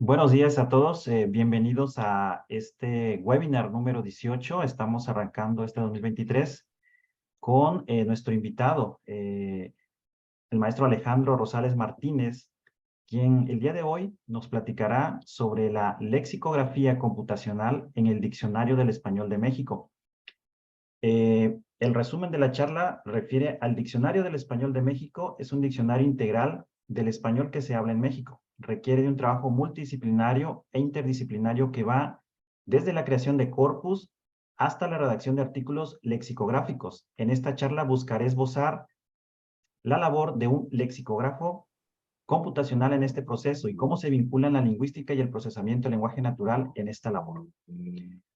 Buenos días a todos, bienvenidos a este webinar número 18. Estamos arrancando este 2023 con nuestro invitado, el maestro Alejandro Rosales Martínez, quien el día de hoy nos platicará sobre la lexicografía computacional en el Diccionario del Español de México. El resumen de la charla refiere al Diccionario del Español de México. Es un diccionario integral del español que se habla en México. Requiere de un trabajo multidisciplinario e interdisciplinario que va desde la creación de corpus hasta la redacción de artículos lexicográficos. En esta charla buscaré esbozar la labor de un lexicógrafo computacional en este proceso y cómo se vinculan la lingüística y el procesamiento del lenguaje natural en esta labor.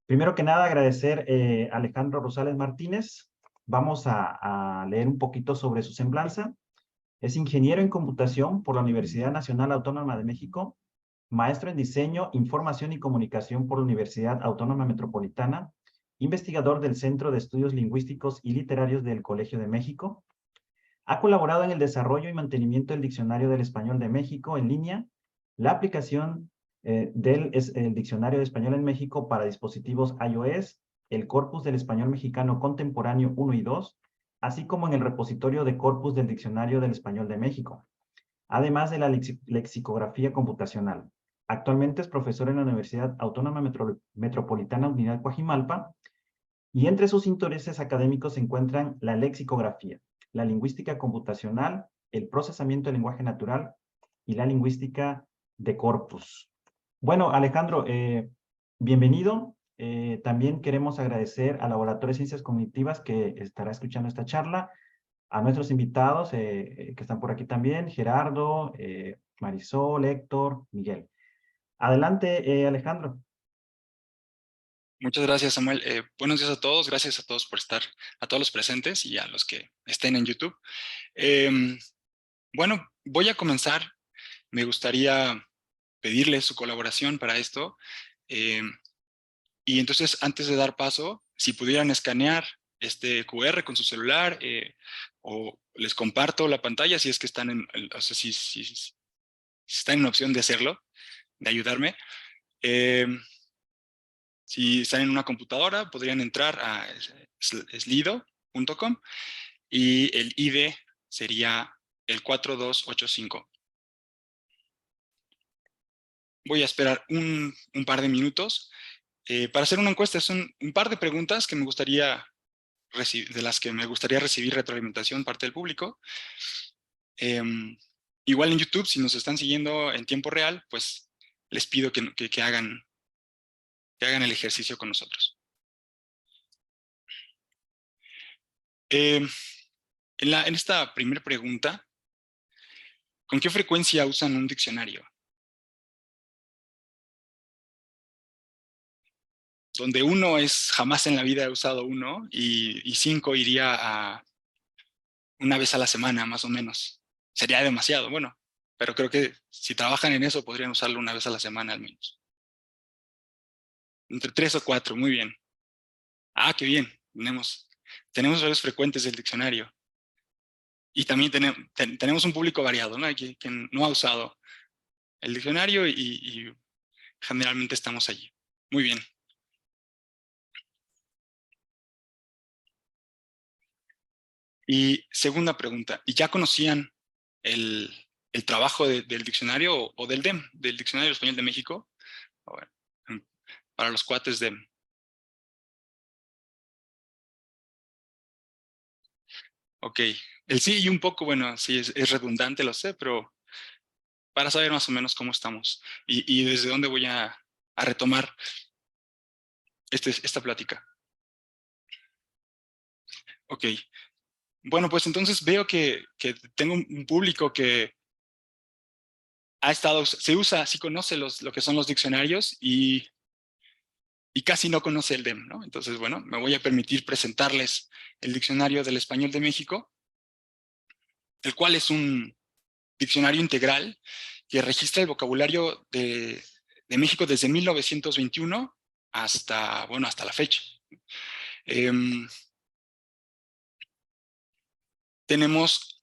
Primero que nada, agradecer a Alejandro Rosales Martínez. Vamos a leer un poquito sobre su semblanza. Es ingeniero en computación por la Universidad Nacional Autónoma de México, maestro en diseño, información y comunicación por la Universidad Autónoma Metropolitana, investigador del Centro de Estudios Lingüísticos y Literarios del Colegio de México. Ha colaborado en el desarrollo y mantenimiento del Diccionario del Español de México en línea, la aplicación el Diccionario de Español en México para dispositivos iOS, el Corpus del Español Mexicano Contemporáneo 1 y 2, así como en el repositorio de corpus del Diccionario del Español de México, además de la lexicografía computacional. Actualmente es profesor en la Universidad Autónoma Metropolitana Unidad Coajimalpa, y entre sus intereses académicos se encuentran la lexicografía, la lingüística computacional, el procesamiento del lenguaje natural y la lingüística de corpus. Bueno, Alejandro, bienvenido. También queremos agradecer al Laboratorio de Ciencias Cognitivas que estará escuchando esta charla, a nuestros invitados que están por aquí también, Gerardo, Marisol, Héctor, Miguel. Adelante, Alejandro. Muchas gracias, Samuel. Buenos días a todos. Gracias a todos por estar, a todos los presentes y a los que estén en YouTube. Bueno, voy a comenzar. Me gustaría pedirles su colaboración para esto. Y entonces, antes de dar paso, si pudieran escanear este QR con su celular o les comparto la pantalla si es que están o sea, si están en opción de hacerlo, de ayudarme. Si están en una computadora, podrían entrar a slido.com y el ID sería el 4285. Voy a esperar un par de minutos para hacer una encuesta. Son un par de preguntas que me gustaría de las que me gustaría recibir retroalimentación parte del público. Igual en YouTube, si nos están siguiendo en tiempo real, pues les pido que hagan el ejercicio con nosotros. En esta primera pregunta, ¿con qué frecuencia usan un diccionario? Donde 1 es jamás en la vida he usado uno y 5 iría a una vez a la semana, más o menos. Sería demasiado, bueno, pero creo que si trabajan en eso podrían usarlo una vez a la semana al menos. Entre 3 o 4, muy bien. Ah, qué bien, tenemos usuarios frecuentes del diccionario. Y también tenemos un público variado, ¿no? Quien no ha usado el diccionario y generalmente estamos allí. Muy bien. Y segunda pregunta, ¿y ya conocían el trabajo del diccionario o del DEM, del Diccionario Español de México? Bueno, para los cuates DEM. Ok, el sí y un poco, bueno, sí es redundante, lo sé, pero para saber más o menos cómo estamos y desde dónde voy a retomar esta plática. Ok, bueno, pues entonces veo que tengo un público que ha estado, sí conoce lo que son los diccionarios y casi no conoce el DEM, ¿no? Entonces, bueno, me voy a permitir presentarles el Diccionario del Español de México, el cual es un diccionario integral que registra el vocabulario de México desde 1921 hasta, bueno, hasta la fecha. Tenemos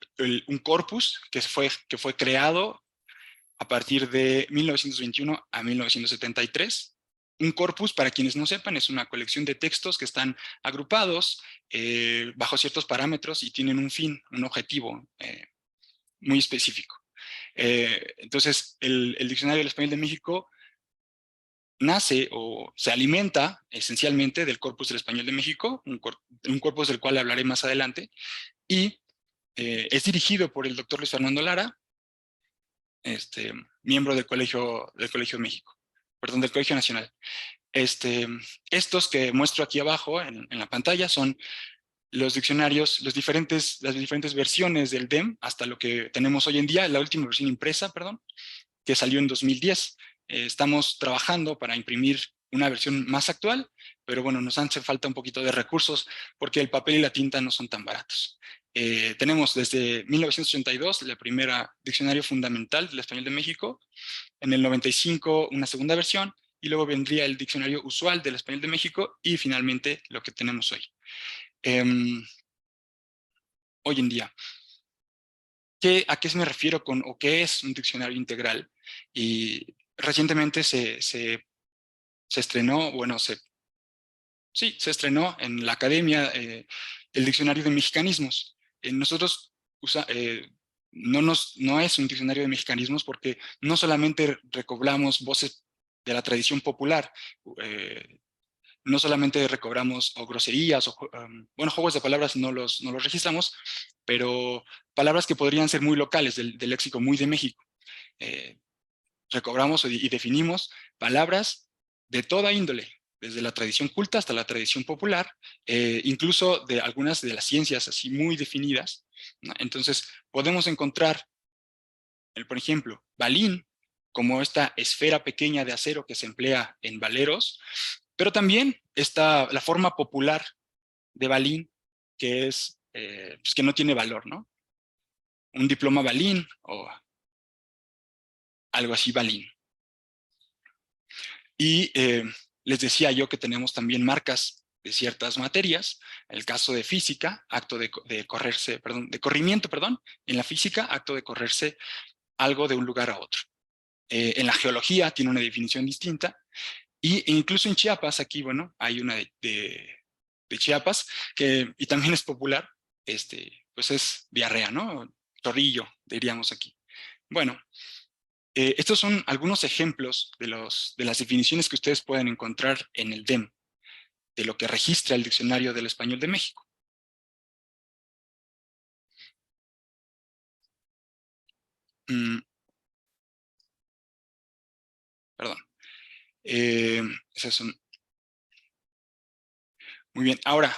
un corpus que fue creado a partir de 1921 a 1973. Un corpus, para quienes no sepan, es una colección de textos que están agrupados bajo ciertos parámetros y tienen un fin, un objetivo muy específico. Entonces, el Diccionario del Español de México nace o se alimenta esencialmente del Corpus del Español de México, un corpus del cual hablaré más adelante, y es dirigido por el doctor Luis Fernando Lara, miembro del Colegio de México, perdón, del Colegio Nacional. Estos que muestro aquí abajo en la pantalla son los diccionarios, las diferentes versiones del DEM hasta lo que tenemos hoy en día, la última versión impresa, perdón, que salió en 2010. Estamos trabajando para imprimir una versión más actual, pero bueno, nos hace falta un poquito de recursos porque el papel y la tinta no son tan baratos. Tenemos desde 1982 la primera diccionario fundamental del español de México, en el 95 una segunda versión, y luego vendría el diccionario usual del español de México y finalmente lo que tenemos hoy. Hoy en día, ¿a qué me refiero con o qué es un diccionario integral? Y recientemente se estrenó, bueno, se estrenó en la academia el diccionario de mexicanismos. Nosotros no es un diccionario de mexicanismos porque no solamente recobramos voces de la tradición popular, no solamente recobramos o groserías, o bueno, juegos de palabras no los registramos, pero palabras que podrían ser muy locales, del léxico muy de México. Recobramos y definimos palabras de toda índole, desde la tradición culta hasta la tradición popular, incluso de algunas de las ciencias así muy definidas, ¿no? Entonces, podemos encontrar, por ejemplo, balín, como esta esfera pequeña de acero que se emplea en valeros, pero también está la forma popular de balín, que es, pues que no tiene valor, ¿no? Un diploma balín o algo así balín. Y les decía yo que tenemos también marcas de ciertas materias. En el caso de física, acto de corrimiento, en la física, acto de correrse algo de un lugar a otro. En la geología tiene una definición distinta. E incluso en Chiapas, aquí, bueno, hay una de Chiapas, y también es popular, pues es diarrea, ¿no? Chorrillo, diríamos aquí. Bueno, estos son algunos ejemplos de las definiciones que ustedes pueden encontrar en el DEM, de lo que registra el Diccionario del Español de México. Perdón. Esas son. Muy bien, ahora,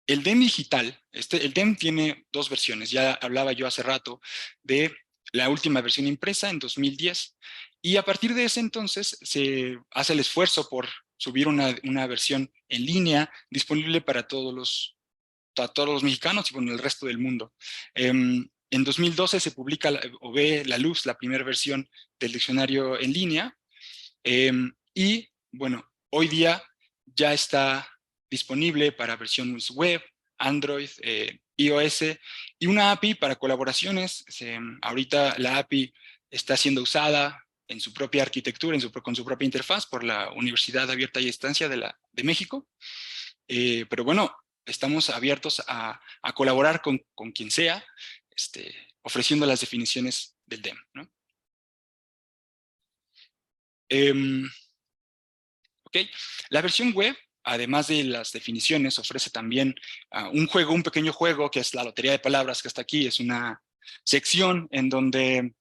el DEM digital, el DEM tiene dos versiones. Ya hablaba yo hace rato de la última versión impresa en 2010, y a partir de ese entonces se hace el esfuerzo por subir una versión en línea disponible para todos los mexicanos y bueno, el resto del mundo. En 2012 se publica o ve la luz la primera versión del diccionario en línea, y bueno, hoy día ya está disponible para versiones web, Android, iOS, y una API para colaboraciones. Ahorita la API está siendo usada en su propia arquitectura, con su propia interfaz por la Universidad Abierta y a Distancia de México. Pero bueno, estamos abiertos a colaborar con quien sea, ofreciendo las definiciones del DEM, ¿no? Ok, la versión web, además de las definiciones, ofrece también un pequeño juego, que es la lotería de palabras, que está aquí. Es una sección en donde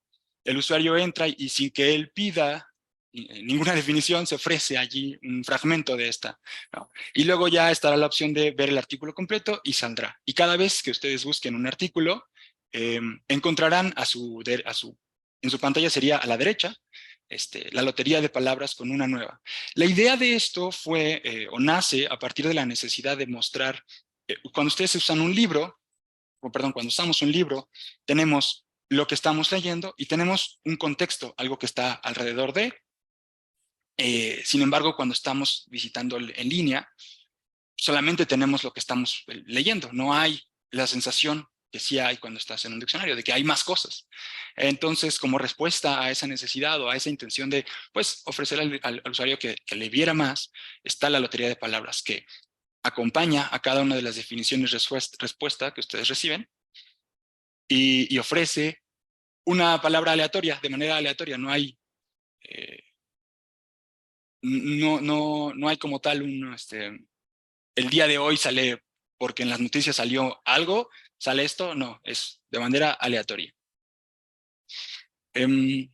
el usuario entra y sin que él pida ninguna definición, se ofrece allí un fragmento de esta, ¿no? Y luego ya estará la opción de ver el artículo completo y saldrá. Y cada vez que ustedes busquen un artículo, encontrarán en su pantalla sería a la derecha, la lotería de palabras con una nueva. La idea de esto fue, o nace a partir de la necesidad de mostrar, cuando ustedes usan un libro, cuando usamos un libro, tenemos lo que estamos leyendo y tenemos un contexto, algo que está alrededor de. Sin embargo, cuando estamos visitando en línea, solamente tenemos lo que estamos leyendo. No hay la sensación que sí hay cuando estás en un diccionario, de que hay más cosas. Entonces, como respuesta a esa necesidad o a esa intención de, pues, ofrecer al usuario que le viera más, está la lotería de palabras, que acompaña a cada una de las definiciones respuesta que ustedes reciben y ofrece una palabra aleatoria, de manera aleatoria. No hay, no hay como tal el día de hoy sale porque en las noticias salió algo, sale esto, no, es de manera aleatoria. El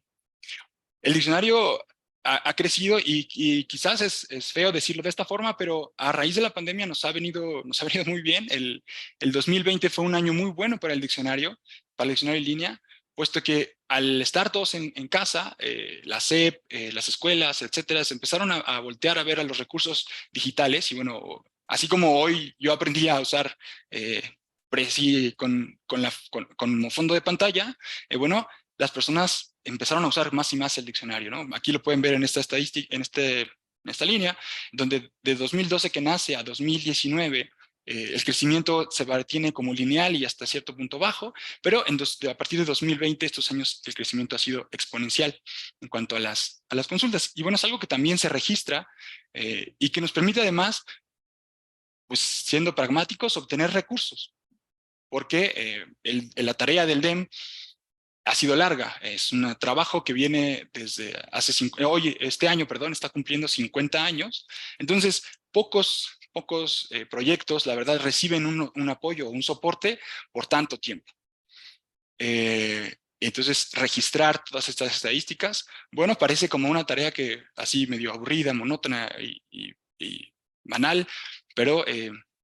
diccionario ha crecido y quizás es feo decirlo de esta forma, pero a raíz de la pandemia nos ha venido muy bien. El 2020 fue un año muy bueno para el diccionario en línea, puesto que al estar todos en casa, la SEP, las escuelas, etcétera, se empezaron a voltear a ver a los recursos digitales y bueno, así como hoy yo aprendí a usar Prezi como fondo de pantalla, bueno, las personas empezaron a usar más y más el diccionario, ¿no? Aquí lo pueden ver en esta estadística, en esta línea, donde de 2012 que nace a 2019, el crecimiento se mantiene como lineal y hasta cierto punto bajo, pero a partir de 2020, estos años, el crecimiento ha sido exponencial en cuanto a las consultas. Y bueno, es algo que también se registra y que nos permite además, pues siendo pragmáticos, obtener recursos, porque la tarea del DEM ha sido larga. Es un trabajo que viene desde este año, perdón, está cumpliendo 50 años. Entonces, pocos proyectos, la verdad, reciben un apoyo o un soporte por tanto tiempo. Entonces, registrar todas estas estadísticas, bueno, parece como una tarea que así medio aburrida, monótona y banal, pero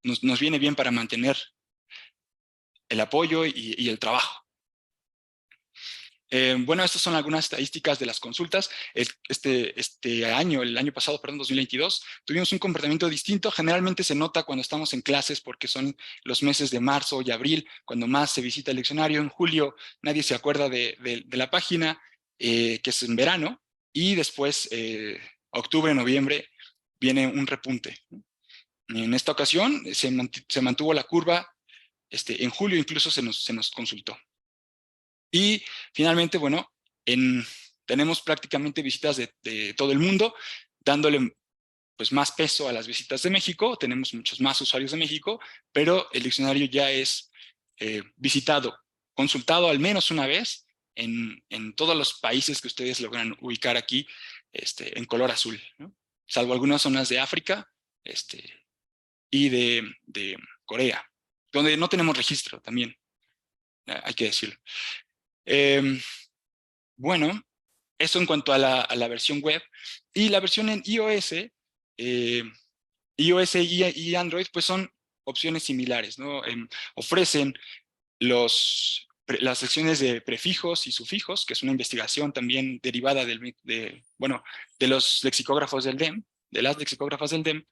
nos viene bien para mantener el apoyo y el trabajo. Bueno, estas son algunas estadísticas de las consultas. El año pasado, perdón, 2022, tuvimos un comportamiento distinto. Generalmente se nota cuando estamos en clases porque son los meses de marzo y abril, cuando más se visita el diccionario. En julio nadie se acuerda de la página, que es en verano, y después, octubre, noviembre, viene un repunte. En esta ocasión se mantuvo la curva, en julio incluso se nos consultó. Y finalmente, bueno, tenemos prácticamente visitas de todo el mundo, dándole pues más peso a las visitas de México. Tenemos muchos más usuarios de México, pero el diccionario ya es visitado, consultado al menos una vez en todos los países que ustedes logran ubicar aquí en color azul, ¿no? Salvo algunas zonas de África y de Corea, donde no tenemos registro también, hay que decirlo. Bueno, eso en cuanto a la versión web. Y la versión en iOS, iOS y Android, pues son opciones similares, ¿no? Ofrecen las secciones de prefijos y sufijos, que es una investigación también derivada de los lexicógrafos del DEM, de las lexicógrafas del DEM,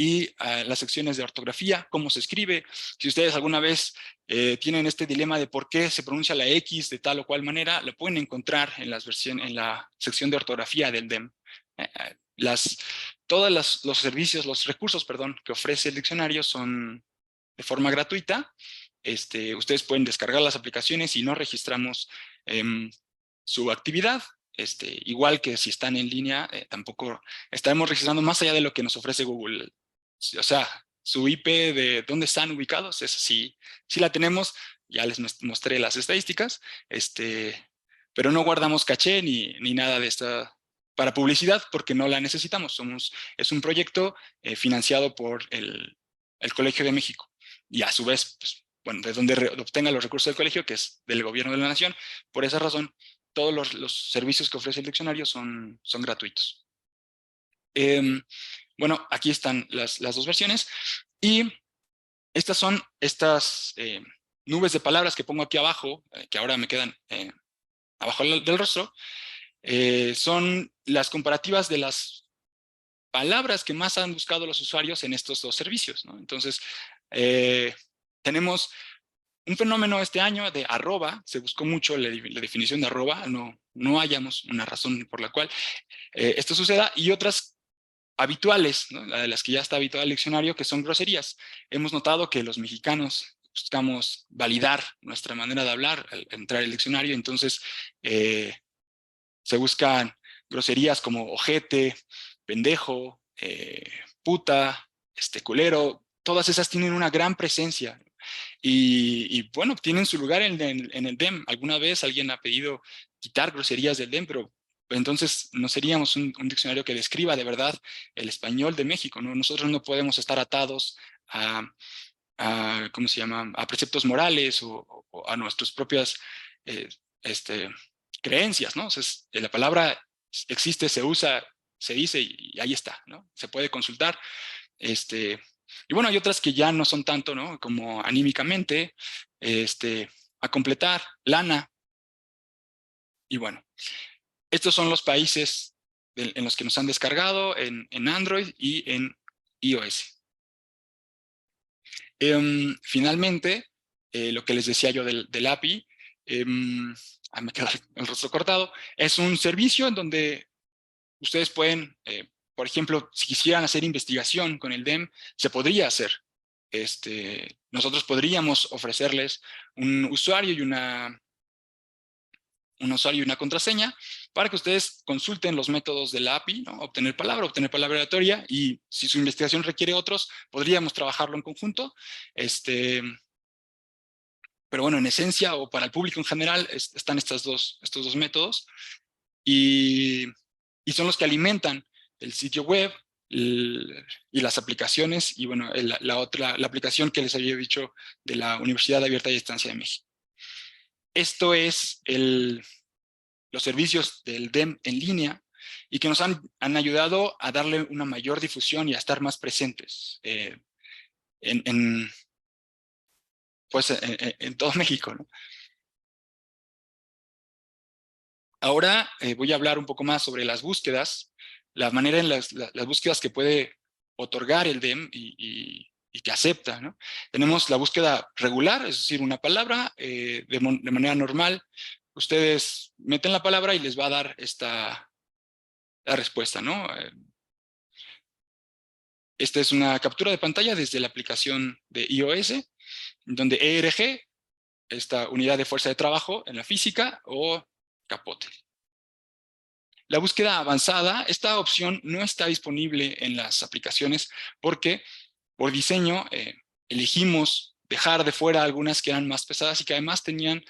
y las secciones de ortografía, cómo se escribe. Si ustedes alguna vez tienen este dilema de por qué se pronuncia la X de tal o cual manera, lo pueden encontrar en la sección de ortografía del DEM. Todos los servicios, los recursos, perdón, que ofrece el diccionario son de forma gratuita. Ustedes pueden descargar las aplicaciones y no registramos su actividad. Igual que si están en línea, tampoco estaremos registrando más allá de lo que nos ofrece Google. O sea, su IP de dónde están ubicados, esa sí la tenemos. Ya les mostré las estadísticas, pero no guardamos caché ni nada de esta para publicidad porque no la necesitamos. Es un proyecto financiado por el Colegio de México y a su vez, pues, bueno, de donde obtenga los recursos del colegio, que es del gobierno de la nación. Por esa razón, todos los servicios que ofrece el diccionario son gratuitos. Bueno, aquí están las dos versiones y estas son nubes de palabras que pongo aquí abajo, que ahora me quedan abajo del rostro. Son las comparativas de las palabras que más han buscado los usuarios en estos dos servicios, ¿no? Entonces, tenemos un fenómeno este año de arroba. Se buscó mucho la definición de arroba, no hallamos una razón por la cual esto suceda, y otras habituales, ¿no? De las que ya está habitual el diccionario, que son groserías. Hemos notado que los mexicanos buscamos validar nuestra manera de hablar al entrar al diccionario, entonces se buscan groserías como ojete, pendejo, puta, culero. Todas esas tienen una gran presencia y bueno, tienen su lugar en el DEM. Alguna vez alguien ha pedido quitar groserías del DEM, pero entonces no seríamos un diccionario que describa de verdad el español de México, ¿no? Nosotros no podemos estar atados ¿cómo se llama? A preceptos morales o a nuestras propias eh, este, creencias, ¿no? O sea, la palabra existe, se usa, se dice y ahí está, ¿no? Se puede consultar. Y bueno, hay otras que ya no son tanto, ¿no? Como anímicamente, a completar, lana. Y bueno, estos son los países en los que nos han descargado en Android y en iOS. Finalmente, lo que les decía yo del API, me queda el rostro cortado, es un servicio en donde ustedes pueden, por ejemplo, si quisieran hacer investigación con el DEM, se podría hacer. Nosotros podríamos ofrecerles un usuario y una contraseña para que ustedes consulten los métodos de la API, ¿no? Obtener palabra aleatoria, y si su investigación requiere otros, podríamos trabajarlo en conjunto. Pero bueno, en esencia o para el público en general están estos dos métodos y son los que alimentan el sitio web y las aplicaciones y bueno, la aplicación que les había dicho de la Universidad Abierta y Distancia de México. Esto es los servicios del DEM en línea y que nos han ayudado a darle una mayor difusión y a estar más presentes pues en todo México, ¿no? Ahora voy a hablar un poco más sobre las búsquedas, la manera en las búsquedas que puede otorgar el DEM y que acepta, ¿no? Tenemos la búsqueda regular, es decir, una palabra de manera normal. Ustedes meten la palabra y les va a dar la respuesta, ¿no? Esta es una captura de pantalla desde la aplicación de iOS, donde ERG, esta unidad de fuerza de trabajo en la física, o capote. La búsqueda avanzada, esta opción no está disponible en las aplicaciones porque por diseño elegimos dejar de fuera algunas que eran más pesadas y que además tenían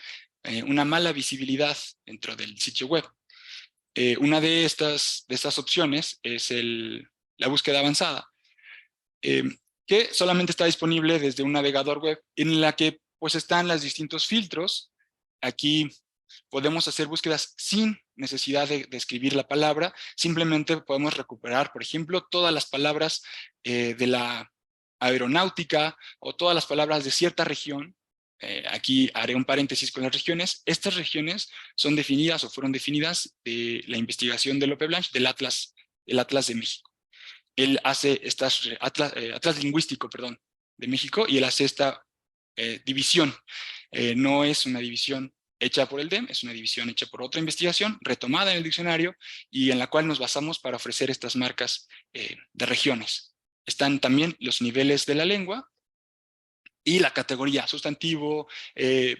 una mala visibilidad dentro del sitio web. Una de estas opciones es la búsqueda avanzada, que solamente está disponible desde un navegador web en la que pues están los distintos filtros. Aquí podemos hacer búsquedas sin necesidad de escribir la palabra, simplemente podemos recuperar, por ejemplo, todas las palabras de la aeronáutica o todas las palabras de cierta región. Aquí haré un paréntesis con las regiones. Estas regiones son definidas o fueron definidas de la investigación de Lope Blanche, del Atlas de México. Él hace Atlas lingüístico, perdón, de México, y él hace esta división. No es una división hecha por el DEM, es una división hecha por otra investigación, retomada en el diccionario, y en la cual nos basamos para ofrecer estas marcas de regiones. Están también los niveles de la lengua y la categoría, sustantivo,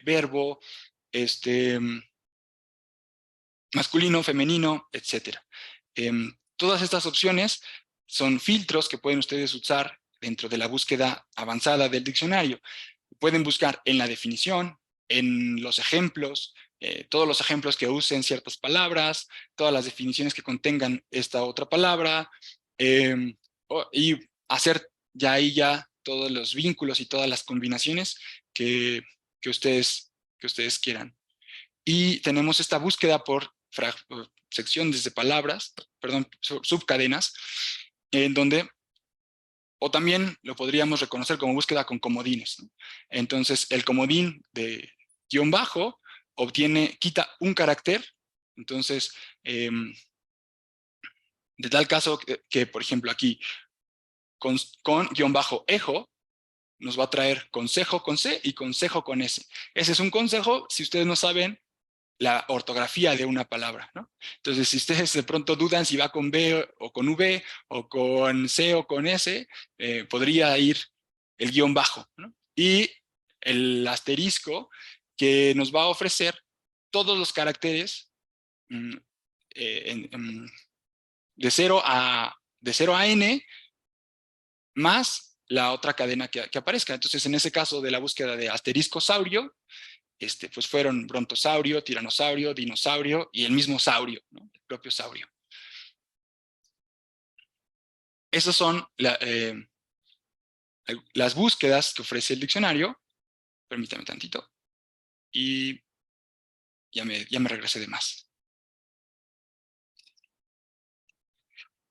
verbo, masculino, femenino, etc. Todas estas opciones son filtros que pueden ustedes usar dentro de la búsqueda avanzada del diccionario. Pueden buscar en la definición, en los ejemplos, todos los ejemplos que usen ciertas palabras, todas las definiciones que contengan esta otra palabra, y hacer ya todos los vínculos y todas las combinaciones que ustedes quieran. Y tenemos esta búsqueda por secciones de palabras, perdón, subcadenas, en donde, o también lo podríamos reconocer como búsqueda con comodines, ¿no? Entonces, el comodín de guión bajo quita un carácter. Entonces, de tal caso que, por ejemplo, aquí, con guión bajo ejo, nos va a traer consejo con C y consejo con S. Ese es un consejo. Si ustedes no saben la ortografía de una palabra, ¿no? Entonces, si ustedes de pronto dudan si va con B o con V, o con C o con S, podría ir el guión bajo, ¿no? Y el asterisco que nos va a ofrecer todos los caracteres de 0 a N, más la otra cadena que aparezca. Entonces, en ese caso de la búsqueda de asteriscosaurio, pues fueron brontosaurio, tiranosaurio, dinosaurio y el mismo saurio, ¿no? El propio saurio. Esas son las búsquedas que ofrece el diccionario. Permítame tantito. Y ya me regresé de más.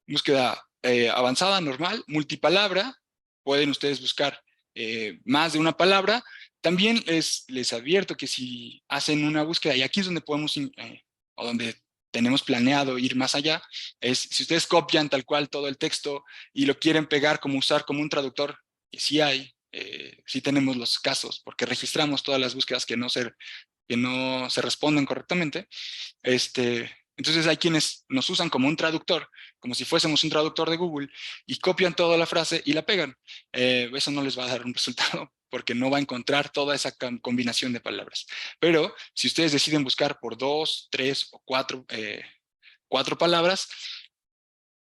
Búsqueda avanzada, normal, multipalabra. Pueden ustedes buscar más de una palabra. También les advierto que si hacen una búsqueda, y aquí es donde podemos, o donde tenemos planeado ir más allá, es si ustedes copian tal cual todo el texto y lo quieren pegar usar como un traductor, que sí hay, sí tenemos los casos, porque registramos todas las búsquedas que no se responden correctamente. Entonces hay quienes nos usan como un traductor, como si fuésemos un traductor de Google, y copian toda la frase y la pegan. Eso no les va a dar un resultado, porque no va a encontrar toda esa combinación de palabras. Pero si ustedes deciden buscar por 2, 3 o 4 palabras,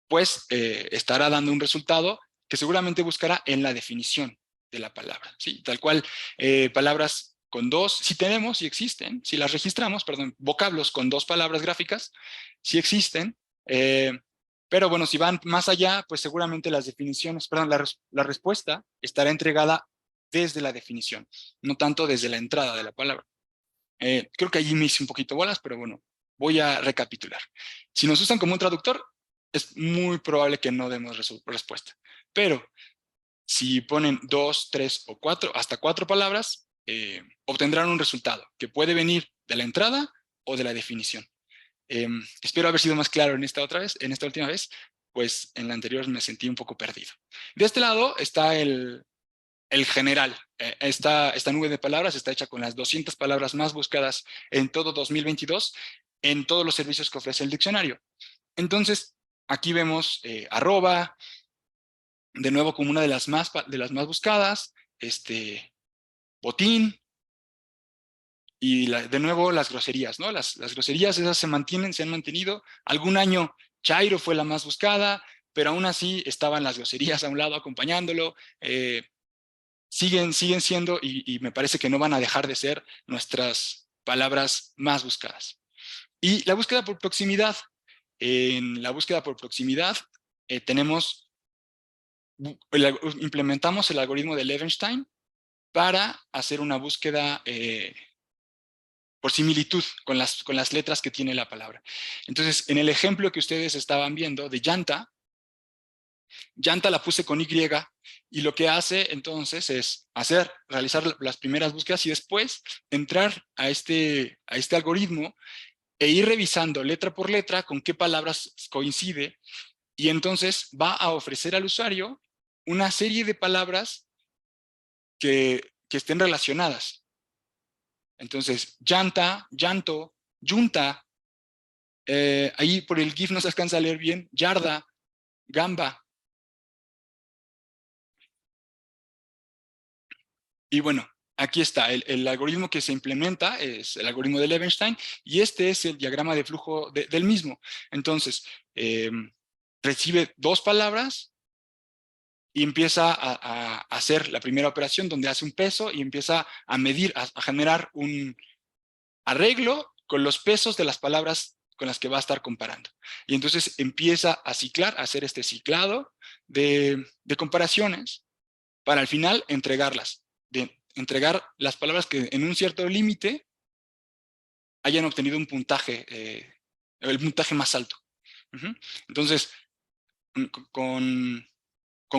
pues estará dando un resultado que seguramente buscará en la definición de la palabra, ¿sí? Tal cual, palabras con dos, si tenemos, si existen, si las registramos, perdón, vocablos con 2 palabras gráficas, si existen, pero bueno, si van más allá, pues seguramente las definiciones, perdón, la respuesta estará entregada desde la definición, no tanto desde la entrada de la palabra. Creo que allí me hice un poquito bolas, pero bueno, voy a recapitular. Si nos usan como un traductor, es muy probable que no demos respuesta. Pero si ponen 2, 3 o 4, hasta 4 palabras, obtendrán un resultado que puede venir de la entrada o de la definición. Espero haber sido más claro en esta última vez, pues en la anterior me sentí un poco perdido. De este lado está el general. Esta nube de palabras está hecha con las 200 palabras más buscadas en todo 2022 en todos los servicios que ofrece el diccionario. Entonces, aquí vemos arroba, de nuevo como una de las más buscadas, botín, y de nuevo las groserías, ¿no? Las groserías esas se han mantenido. Algún año Chairo fue la más buscada, pero aún así estaban las groserías a un lado acompañándolo. Siguen siendo, y me parece que no van a dejar de ser, nuestras palabras más buscadas. Y la búsqueda por proximidad. En la búsqueda por proximidad implementamos el algoritmo de Levenstein para hacer una búsqueda por similitud con las letras que tiene la palabra. Entonces, en el ejemplo que ustedes estaban viendo de llanta la puse con Y, y lo que hace entonces es realizar las primeras búsquedas y después entrar a este algoritmo e ir revisando letra por letra con qué palabras coincide, y entonces va a ofrecer al usuario una serie de palabras que estén relacionadas. Entonces, llanta, llanto, yunta, ahí por el GIF no se alcanza a leer bien, yarda, gamba. Y bueno, aquí está, el algoritmo que se implementa es el algoritmo de Levenstein, y este es el diagrama de flujo del mismo. Entonces, recibe 2 palabras y empieza a hacer la primera operación donde hace un peso y empieza a medir, a generar un arreglo con los pesos de las palabras con las que va a estar comparando. Y entonces empieza a ciclar, a hacer este ciclado de comparaciones para al final entregarlas. Entregar las palabras que en un cierto límite hayan obtenido un puntaje, el puntaje más alto. Entonces, con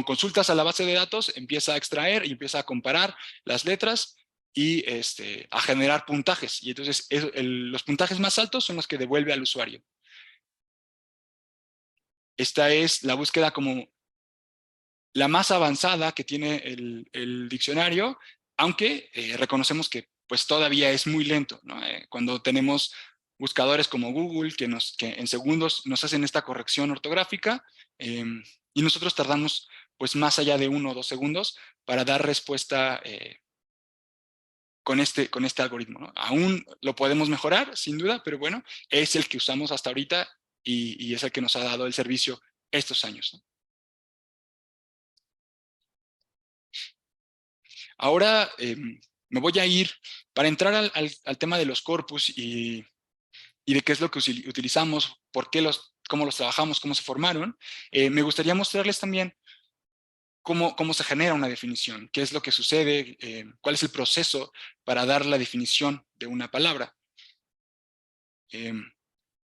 consultas a la base de datos, empieza a extraer y empieza a comparar las letras y a generar puntajes. Y entonces los puntajes más altos son los que devuelve al usuario. Esta es la búsqueda como la más avanzada que tiene el diccionario, aunque reconocemos que pues todavía es muy lento, ¿no? Cuando tenemos buscadores como Google que en segundos nos hacen esta corrección ortográfica, y nosotros tardamos pues más allá de 1 o 2 segundos para dar respuesta con este algoritmo, ¿no? Aún lo podemos mejorar, sin duda, pero bueno, es el que usamos hasta ahorita y es el que nos ha dado el servicio estos años, ¿no? Ahora me voy a ir para entrar al tema de los corpus y de qué es lo que utilizamos, cómo los trabajamos, cómo se formaron. Me gustaría mostrarles también cómo se genera una definición, qué es lo que sucede, cuál es el proceso para dar la definición de una palabra.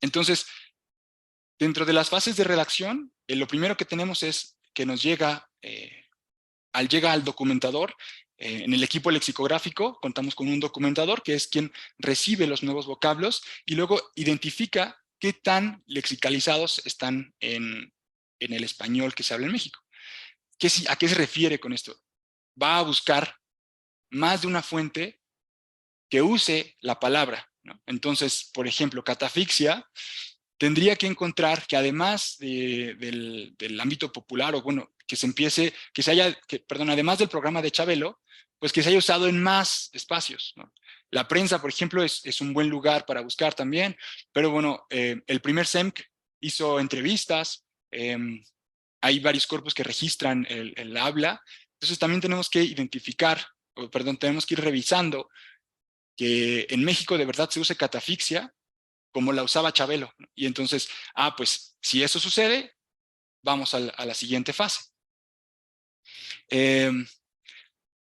Entonces, dentro de las fases de redacción, lo primero que tenemos es que nos llega al documentador. En el equipo lexicográfico contamos con un documentador que es quien recibe los nuevos vocablos y luego identifica qué tan lexicalizados están en el español que se habla en México. ¿A qué se refiere con esto? Va a buscar más de una fuente que use la palabra, ¿no? Entonces, por ejemplo, catafixia tendría que encontrar que además del ámbito popular, o bueno, además del programa de Chabelo, pues que se haya usado en más espacios, ¿no? La prensa, por ejemplo, es un buen lugar para buscar también, pero bueno, el primer SEMC hizo entrevistas, hay varios corpus que registran el habla, entonces también tenemos que tenemos que ir revisando que en México de verdad se use catafixia como la usaba Chabelo, ¿no? Y entonces, pues si eso sucede, vamos a la siguiente fase.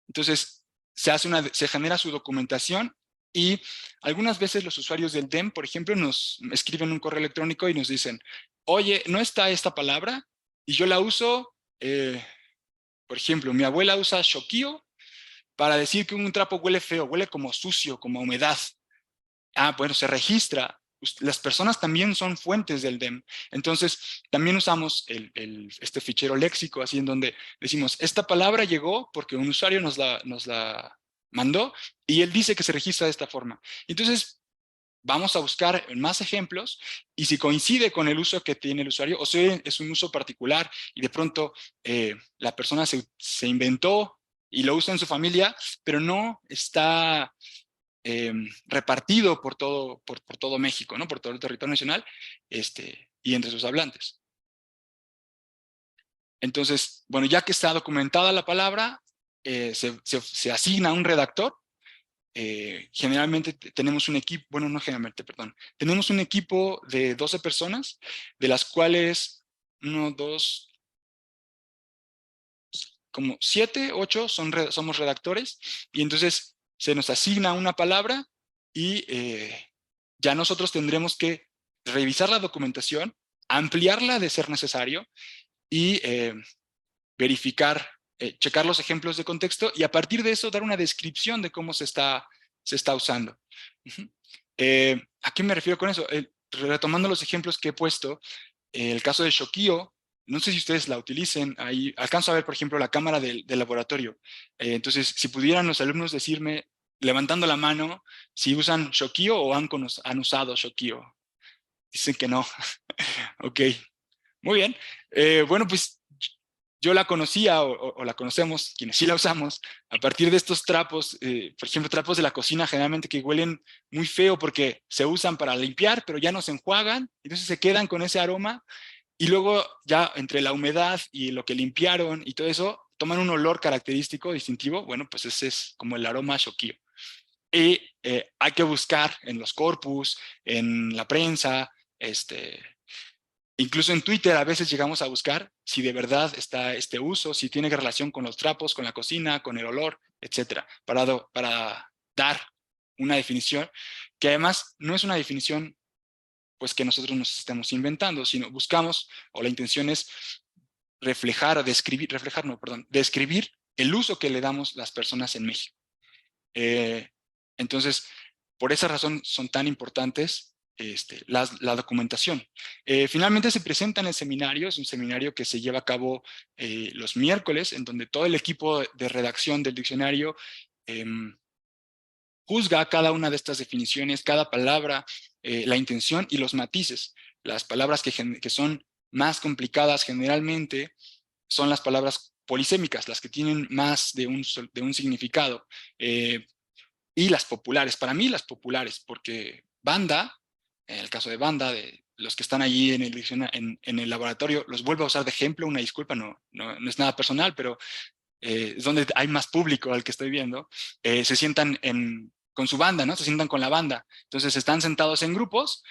Entonces, se genera su documentación y algunas veces los usuarios del DEM, por ejemplo, nos escriben un correo electrónico y nos dicen, oye, no está esta palabra y yo la uso, por ejemplo, mi abuela usa shokio para decir que un trapo huele feo, huele como sucio, como humedad. Bueno, se registra. Las personas también son fuentes del DEM. Entonces, también usamos este fichero léxico, así en donde decimos, esta palabra llegó porque un usuario nos la mandó y él dice que se registra de esta forma. Entonces, vamos a buscar más ejemplos y si coincide con el uso que tiene el usuario, o si es un uso particular y de pronto la persona se inventó y lo usa en su familia, pero no está repartido por todo México, ¿no? Por todo el territorio nacional, y entre sus hablantes. Entonces, bueno, ya que está documentada la palabra, se asigna un redactor. Generalmente tenemos un equipo, bueno, no generalmente, perdón, tenemos un equipo de 12 personas, de las cuales 1, 2, como 7, 8 somos redactores, y entonces se nos asigna una palabra y ya nosotros tendremos que revisar la documentación, ampliarla de ser necesario y checar los ejemplos de contexto y a partir de eso dar una descripción de cómo se está usando. ¿A qué me refiero con eso? Retomando los ejemplos que he puesto, el caso de Shokio, no sé si ustedes la utilicen, ahí alcanzo a ver, por ejemplo, la cámara del laboratorio. Entonces, si pudieran los alumnos decirme, levantando la mano, si usan Shokio o han usado Shokio. Dicen que no. Ok, muy bien. Bueno, pues yo la conocía o la conocemos, quienes sí la usamos, a partir de estos trapos, por ejemplo, trapos de la cocina generalmente que huelen muy feo porque se usan para limpiar, pero ya no se enjuagan, entonces se quedan con ese aroma y luego ya entre la humedad y lo que limpiaron y todo eso, toman un olor característico, distintivo. Bueno, pues ese es como el aroma Shokio. Y hay que buscar en los corpus, en la prensa, incluso en Twitter a veces llegamos a buscar si de verdad está este uso, si tiene relación con los trapos, con la cocina, con el olor, etcétera, para dar una definición que además no es una definición pues que nosotros nos estemos inventando, sino buscamos, o la intención es describir el uso que le damos las personas en México. Entonces, por esa razón son tan importantes la documentación. Finalmente se presenta en el seminario, es un seminario que se lleva a cabo los miércoles, en donde todo el equipo de redacción del diccionario juzga cada una de estas definiciones, cada palabra, la intención y los matices. Las palabras que son más complicadas generalmente son las palabras polisémicas, las que tienen más de un significado. Y las populares, para mí las populares, porque banda, en el caso de banda, de los que están allí en el, en el laboratorio, los vuelvo a usar de ejemplo, una disculpa, no es nada personal, pero es donde hay más público al que estoy viendo, se sientan con su banda, ¿no? Se sientan con la banda. Entonces están sentados en grupos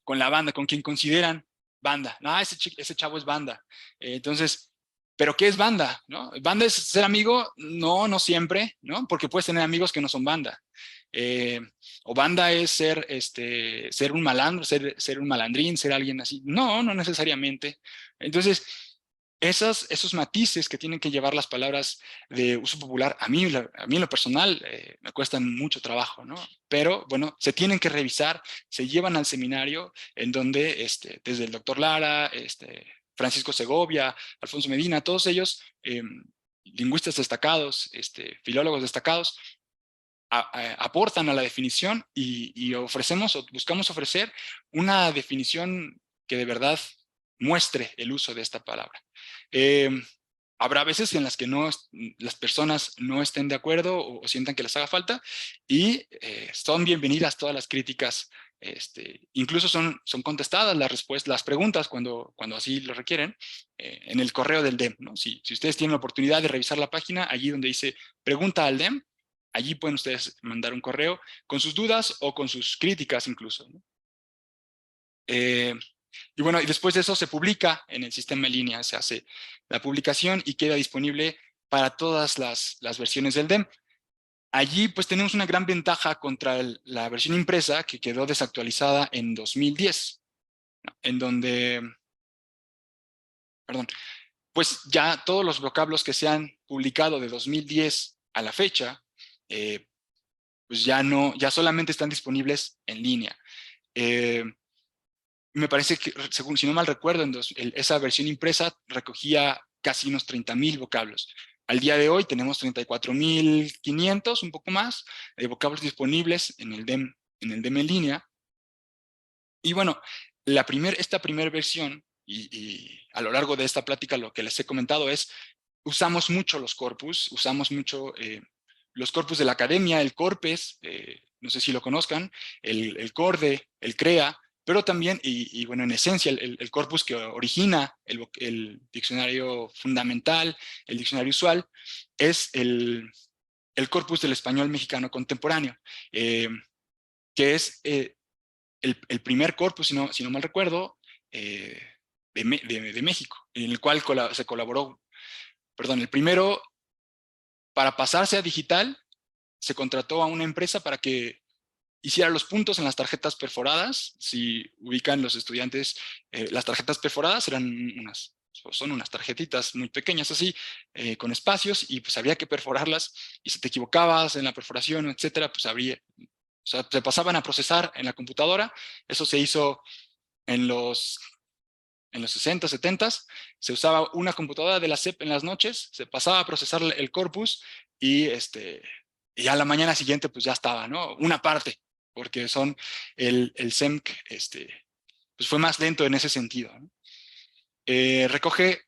con la banda, con quien consideran banda. No, ese chavo es banda. Entonces, ¿pero qué es banda? ¿No? ¿Banda es ser amigo? No, no siempre, ¿no? Porque puedes tener amigos que no son banda. O banda es ser un malandro, ser un malandrín, ser alguien así. No, no necesariamente. Entonces, esos matices que tienen que llevar las palabras de uso popular, a mí en lo personal me cuestan mucho trabajo, ¿no? Pero bueno, se tienen que revisar, se llevan al seminario en donde desde el doctor Lara, Francisco Segovia, Alfonso Medina, todos ellos, lingüistas destacados, filólogos destacados, aportan a la definición y ofrecemos o buscamos ofrecer una definición que de verdad muestre el uso de esta palabra. Habrá veces en las que las personas no estén de acuerdo o sientan que les haga falta y son bienvenidas todas las críticas, incluso son contestadas las preguntas cuando así lo requieren en el correo del DEM, ¿no? Si ustedes tienen la oportunidad de revisar la página, allí donde dice pregunta al DEM, allí pueden ustedes mandar un correo con sus dudas o con sus críticas incluso, ¿no? Y bueno, y después de eso se publica en el sistema en línea, se hace la publicación y queda disponible para todas las versiones del DEM. Allí pues tenemos una gran ventaja contra la versión impresa que quedó desactualizada en 2010, ¿no? En donde, perdón, pues ya todos los vocablos que se han publicado de 2010 a la fecha, pues ya solamente están disponibles en línea. Me parece que, según, si no mal recuerdo, esa versión impresa recogía casi unos 30,000 vocablos. Al día de hoy tenemos 34,500, un poco más, de vocablos disponibles en el DEM en línea. Y bueno, esta primera versión, y a lo largo de esta plática lo que les he comentado es, usamos mucho los corpus, usamos mucho los corpus de la academia, el Corpes, no sé si lo conozcan, el CORDE, el CREA, pero también, y bueno, en esencia, el corpus que origina el diccionario fundamental, el diccionario usual, es el corpus del español mexicano contemporáneo, que es el primer corpus, si no mal recuerdo, de México, en el cual se colaboró, perdón, el primero, para pasarse a digital, se contrató a una empresa para que hiciera los puntos en las tarjetas perforadas. Si ubican los estudiantes, las tarjetas perforadas son unas tarjetitas muy pequeñas así, con espacios, y pues había que perforarlas, y si te equivocabas en la perforación, etcétera, pues o sea, se pasaban a procesar en la computadora. Eso se hizo en los 60, 70, se usaba una computadora de la SEP en las noches, se pasaba a procesar el corpus y, y a la mañana siguiente pues ya estaba, ¿no? Una parte, porque el SEMC pues fue más lento en ese sentido, ¿no? Recoge,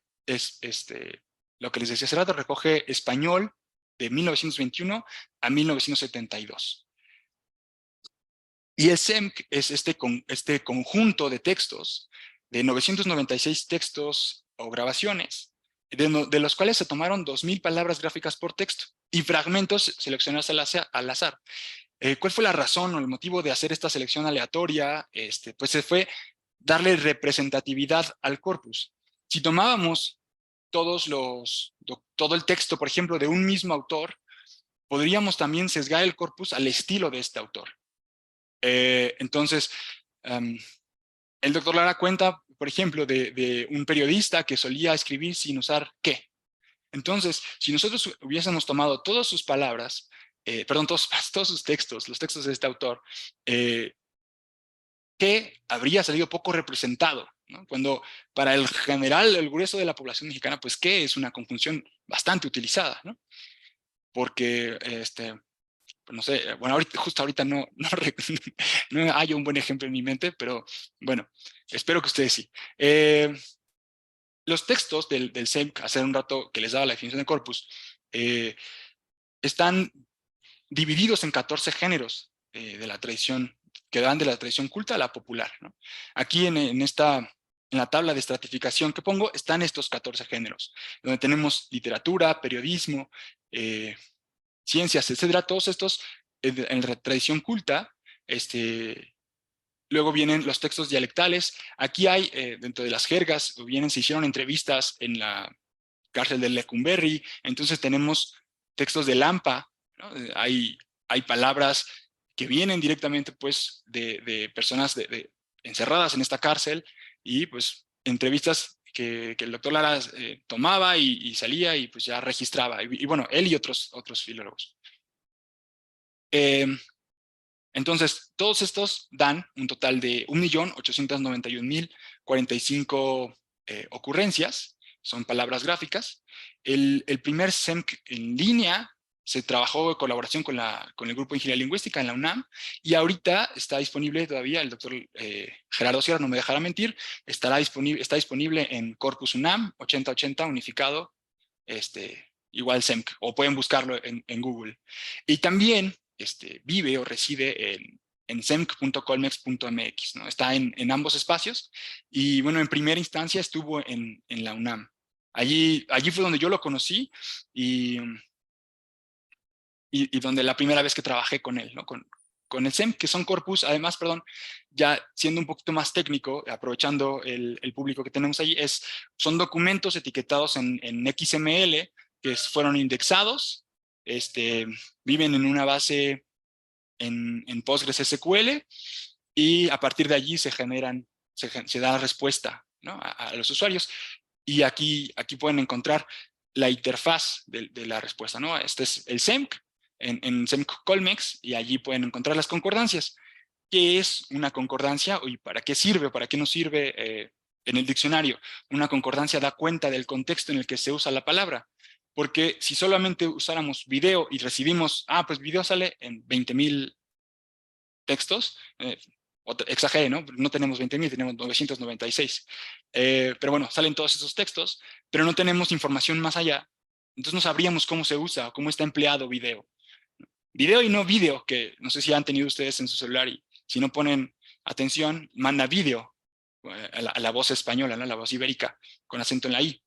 lo que les decía hace rato, recoge español de 1921 a 1972. Y el SEMC es este conjunto de textos, de 996 textos o grabaciones, de los cuales se tomaron 2,000 palabras gráficas por texto y fragmentos seleccionados al azar. ¿Cuál fue la razón o el motivo de hacer esta selección aleatoria? Pues se fue darle representatividad al corpus. Si tomábamos todo el texto, por ejemplo, de un mismo autor, podríamos también sesgar el corpus al estilo de este autor. Entonces, el doctor Lara cuenta, por ejemplo, de un periodista que solía escribir sin usar qué. Entonces, si nosotros hubiésemos tomado todas sus palabras, perdón, todos sus textos, los textos de este autor, que habría salido poco representado, ¿no? Cuando para el general, el grueso de la población mexicana, pues qué es una conjunción bastante utilizada, ¿no? Porque pues no sé, bueno, justo ahorita no hay un buen ejemplo en mi mente, pero bueno, espero que ustedes sí. Los textos del SEMC, hace un rato que les daba la definición de corpus, están divididos en 14 géneros de la tradición, que van de la tradición culta a la popular, ¿no? Aquí en la tabla de estratificación que pongo están estos 14 géneros, donde tenemos literatura, periodismo, ciencias, etcétera. Todos estos en la tradición culta. Luego vienen los textos dialectales. Aquí hay, dentro de las jergas, se hicieron entrevistas en la cárcel de Lecumberri. Entonces tenemos textos de Lampa, ¿no? Hay palabras que vienen directamente pues, de personas encerradas en esta cárcel, y pues entrevistas que el doctor Lara tomaba y salía y pues ya registraba. Y bueno, él y otros filólogos. Entonces, todos estos dan un total de 1.891.045 ocurrencias, son palabras gráficas. El primer SEMC en línea se trabajó en colaboración con el Grupo de Ingeniería Lingüística en la UNAM, y ahorita está disponible todavía, el doctor Gerardo Sierra no me dejará mentir, está disponible en Corpus UNAM 8080 unificado, igual SEMC, o pueden buscarlo en Google. Y también vive o reside en semc.colmex.mx, ¿no? Está en ambos espacios, y bueno, en primera instancia estuvo en la UNAM. Allí fue donde yo lo conocí, y donde la primera vez que trabajé con él, ¿no? Con el SEMC, que son corpus, además, perdón, ya siendo un poquito más técnico, aprovechando el público que tenemos allí, son documentos etiquetados en XML que fueron indexados, viven en una base en PostgreSQL, y a partir de allí se da la respuesta, ¿no? a los usuarios. Y aquí pueden encontrar la interfaz de la respuesta, ¿no? Este es el SEMC, en SEMC Colmex, y allí pueden encontrar las concordancias. ¿Qué es una concordancia y para qué sirve, para qué nos sirve en el diccionario? Una concordancia da cuenta del contexto en el que se usa la palabra, porque si solamente usáramos video y recibimos, pues video sale en 20,000 textos, exageré, ¿no? No tenemos 20,000, tenemos 996. Pero bueno, salen todos esos textos, pero no tenemos información más allá. Entonces no sabríamos cómo se usa, cómo está empleado video. Video y no video, que no sé si han tenido ustedes en su celular, y si no ponen atención, manda video a la voz española, ¿no? La voz ibérica, con acento en la I.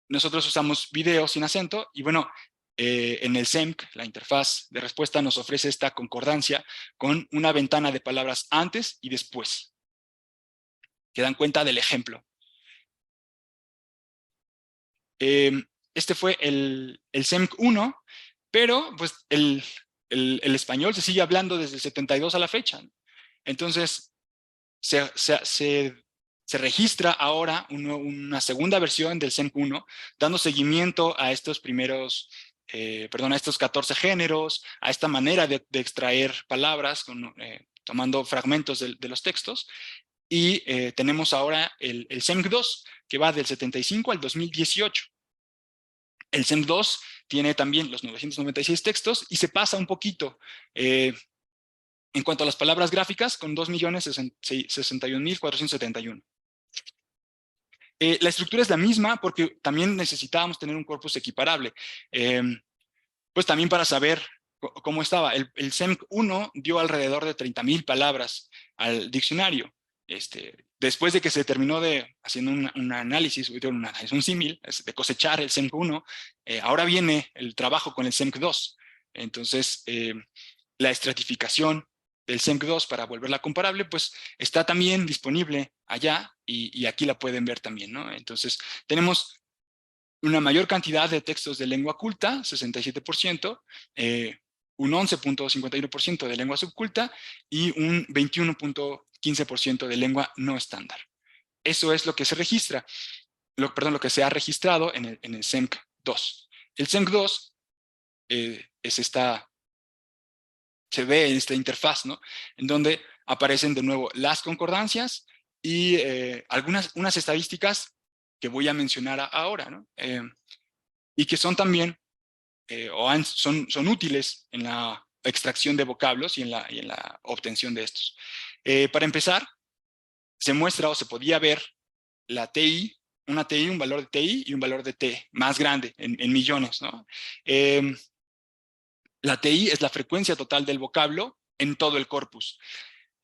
Nosotros usamos video sin acento, y bueno, en el SEMC, la interfaz de respuesta nos ofrece esta concordancia con una ventana de palabras antes y después, que dan cuenta del ejemplo. Este fue el SEMC 1, pero pues el español se sigue hablando desde el 72 a la fecha. Entonces, se registra ahora una segunda versión del SEMC 1, dando seguimiento a estos primeros, a estos 14 géneros, a esta manera de extraer palabras, tomando fragmentos de los textos. Y tenemos ahora el SEMC 2, que va del 75 al 2018. El SEMC 2 tiene también los 996 textos, y se pasa un poquito en cuanto a las palabras gráficas, con 2,061,471. La estructura es la misma, porque también necesitábamos tener un corpus equiparable. Pues también para saber cómo estaba. El SEMC 1 dio alrededor de 30,000 palabras al diccionario. Después de que se terminó haciendo un análisis, un símil, de cosechar el SEMC 1, ahora viene el trabajo con el SEMC 2. Entonces, la estratificación del SEMC 2 para volverla comparable, pues está también disponible allá, y aquí la pueden ver también, ¿no? Entonces, tenemos una mayor cantidad de textos de lengua culta, 67%, un 11,51% de lengua subculta, y un 21,15% de lengua no estándar. Eso es lo que se registra, lo que se ha registrado en el SEMC 2. El SEMC 2 se ve en esta interfaz, ¿no? En donde aparecen de nuevo las concordancias y unas estadísticas que voy a mencionar ahora, ¿no? Y que son también son útiles en la extracción de vocablos y en la obtención de estos. Para empezar, se muestra o se podía ver la TI, una TI, un valor de TI y un valor de T más grande, en millones, ¿no? La TI es la frecuencia total del vocablo en todo el corpus.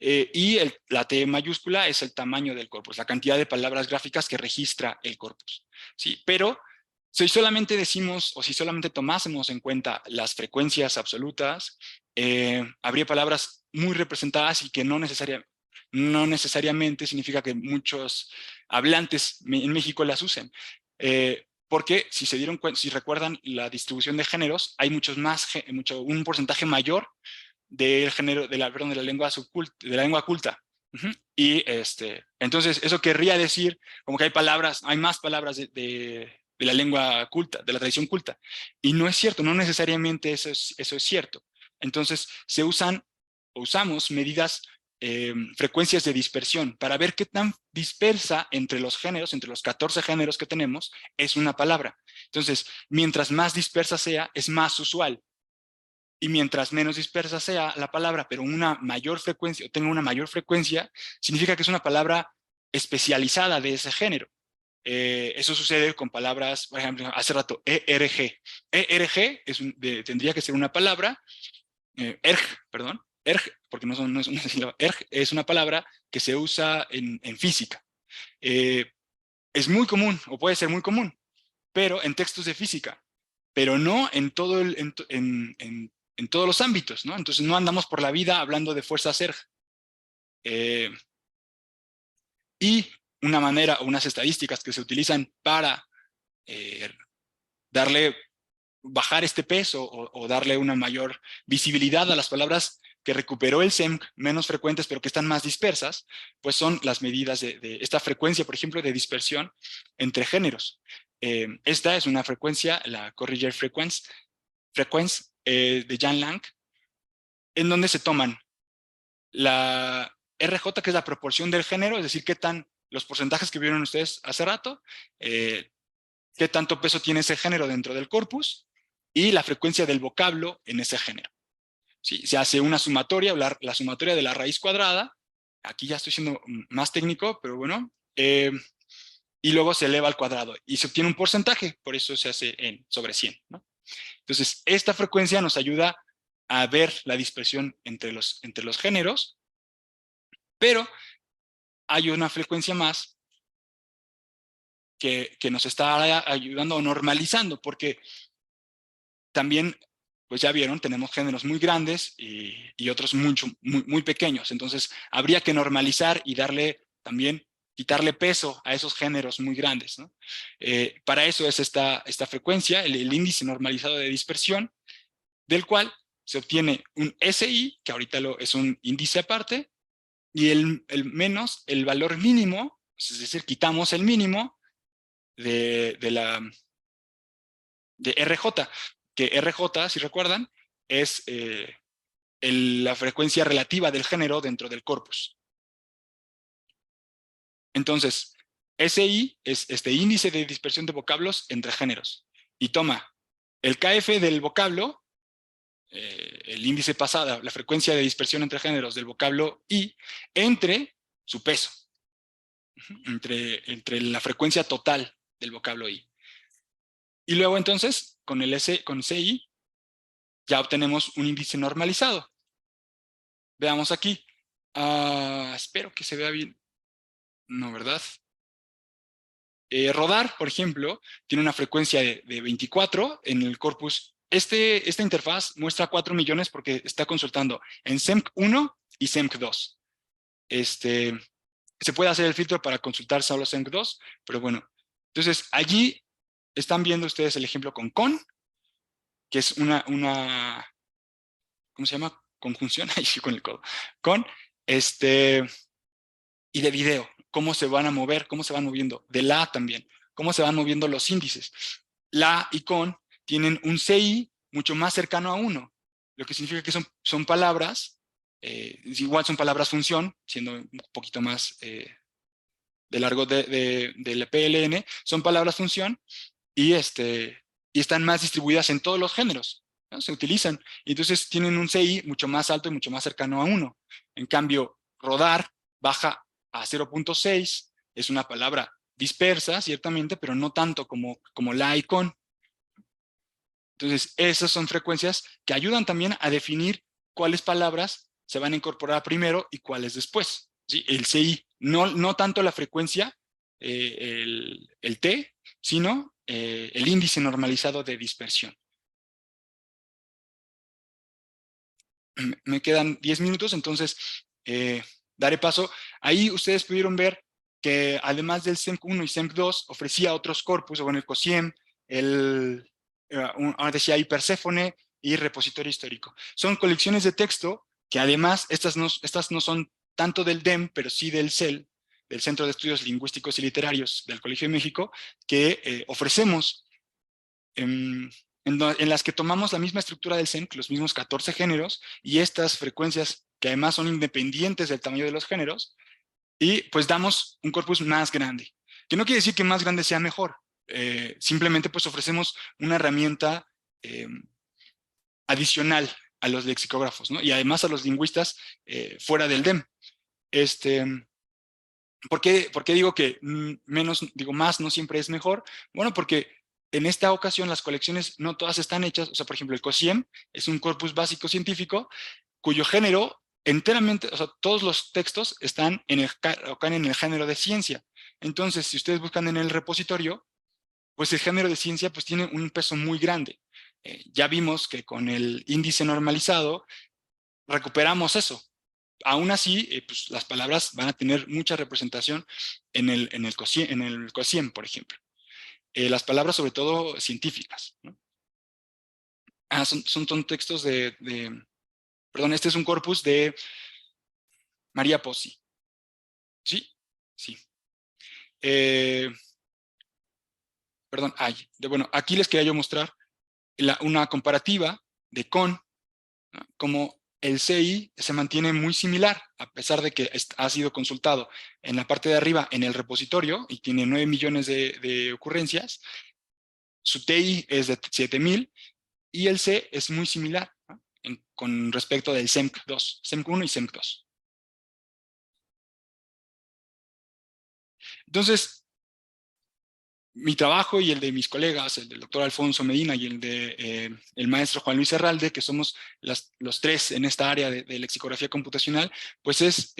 Y la T mayúscula es el tamaño del corpus, la cantidad de palabras gráficas que registra el corpus. ¿Sí? Pero si solamente decimos, o si solamente tomásemos en cuenta las frecuencias absolutas, habría palabras muy representadas y que no necesariamente significa que muchos hablantes en México las usen. Porque si recuerdan la distribución de géneros, hay un porcentaje mayor del género, de la lengua culta. Y entonces eso querría decir como que hay más palabras de la lengua culta, de la tradición culta. Y no es cierto, no necesariamente eso es cierto. Entonces usamos medidas, frecuencias de dispersión para ver qué tan dispersa entre los géneros, entre los 14 géneros que tenemos, es una palabra. Entonces, mientras más dispersa sea, es más usual. Y mientras menos dispersa sea la palabra, pero una mayor frecuencia, o tenga una mayor frecuencia, significa que es una palabra especializada de ese género. Eso sucede con palabras, por ejemplo, hace rato, ERG. ERG tendría que ser una palabra, ERG, porque no es una sílaba. ERG es una palabra que se usa en física. Es muy común, o puede ser muy común, pero en textos de física, pero no en todos los ámbitos, ¿no? Entonces no andamos por la vida hablando de fuerzas ERG. Y una manera o unas estadísticas que se utilizan para bajar este peso o darle una mayor visibilidad a las palabras que recuperó el SEMC, menos frecuentes pero que están más dispersas, pues son las medidas de esta frecuencia, por ejemplo, de dispersión entre géneros. Esta es una frecuencia, la Corriger Frequency, de Jan Lang, en donde se toman la RJ, que es la proporción del género, es decir, los porcentajes que vieron ustedes hace rato, qué tanto peso tiene ese género dentro del corpus, y la frecuencia del vocablo en ese género. ¿Sí? Se hace una sumatoria, la sumatoria de la raíz cuadrada, aquí ya estoy siendo más técnico, pero bueno, y luego se eleva al cuadrado, y se obtiene un porcentaje, por eso se hace sobre 100, ¿no? Entonces, esta frecuencia nos ayuda a ver la dispersión entre los géneros, pero hay una frecuencia más que nos está ayudando o normalizando, porque también, pues ya vieron, tenemos géneros muy grandes y otros muy pequeños. Entonces, habría que normalizar y quitarle peso a esos géneros muy grandes, ¿no? Para eso es esta frecuencia, el índice normalizado de dispersión, del cual se obtiene un SI, que ahorita es un índice aparte, y menos el valor mínimo, es decir, quitamos el mínimo de RJ, que RJ, si recuerdan, es la frecuencia relativa del género dentro del corpus. Entonces, SI es este índice de dispersión de vocablos entre géneros, y toma el KF del vocablo, el índice pasada, la frecuencia de dispersión entre géneros del vocablo I, entre su peso, entre la frecuencia total del vocablo I. Y luego entonces, con CI, ya obtenemos un índice normalizado. Veamos aquí. Espero que se vea bien. No, ¿verdad? Rodar, por ejemplo, tiene una frecuencia de 24 en el corpus. Esta interfaz muestra 4 millones porque está consultando en SEMC 1 y SEMC 2. Se puede hacer el filtro para consultar solo SEMC 2, pero bueno. Entonces, allí están viendo ustedes el ejemplo con CON, que es una ¿cómo se llama? Conjunción, ahí sí con el codo. Y de video, cómo se van a mover, cómo se van moviendo. De la también, cómo se van moviendo los índices. La y con tienen un CI mucho más cercano a 1, lo que significa que son palabras, igual son palabras función, siendo un poquito más de largo del PLN, son palabras función, y y están más distribuidas en todos los géneros, ¿no? Se utilizan, y entonces tienen un CI mucho más alto y mucho más cercano a 1. En cambio, rodar baja a 0.6, es una palabra dispersa, ciertamente, pero no tanto como la y con. Entonces, esas son frecuencias que ayudan también a definir cuáles palabras se van a incorporar primero y cuáles después. ¿Sí? El CI, no tanto la frecuencia, el T, sino el índice normalizado de dispersión. Me quedan 10 minutos, entonces daré paso. Ahí ustedes pudieron ver que además del SEMC1 y SEMC2 ofrecía otros corpus, o bueno, el COSIEM, ahora decía ahí Perséfone y repositorio histórico. Son colecciones de texto que además estas no son tanto del DEM, pero sí del CEL, del Centro de Estudios Lingüísticos y Literarios del Colegio de México, que ofrecemos en las que tomamos la misma estructura del SEMC, los mismos 14 géneros, y estas frecuencias que además son independientes del tamaño de los géneros, y pues damos un corpus más grande. Que no quiere decir que más grande sea mejor, simplemente pues ofrecemos una herramienta adicional a los lexicógrafos, ¿no? Y además a los lingüistas fuera del DEM. ¿Por qué digo que más no siempre es mejor? Bueno, porque en esta ocasión las colecciones no todas están hechas, o sea, por ejemplo, el COSIEM es un corpus básico científico cuyo género enteramente, o sea, todos los textos están caen en el género de ciencia. Entonces, si ustedes buscan en el repositorio, pues el género de ciencia pues tiene un peso muy grande. Ya vimos que con el índice normalizado recuperamos eso. Aún así, pues las palabras van a tener mucha representación en el COSIEM, por ejemplo. Las palabras sobre todo científicas, ¿no? Son textos perdón, este es un corpus de María Pozzi. ¿Sí? Sí. Perdón, bueno, aquí les quería yo mostrar una comparativa de con, ¿no? Como el CI se mantiene muy similar, a pesar de que ha sido consultado en la parte de arriba en el repositorio y tiene 9 millones de ocurrencias. Su TI es de 7,000 y el C es muy similar, ¿no? Con respecto del SEMC2, SEMC1 y SEMC2. Entonces, mi trabajo y el de mis colegas, el del doctor Alfonso Medina y el de el maestro Juan Luis Herralde, que somos los tres en esta área de lexicografía computacional, pues es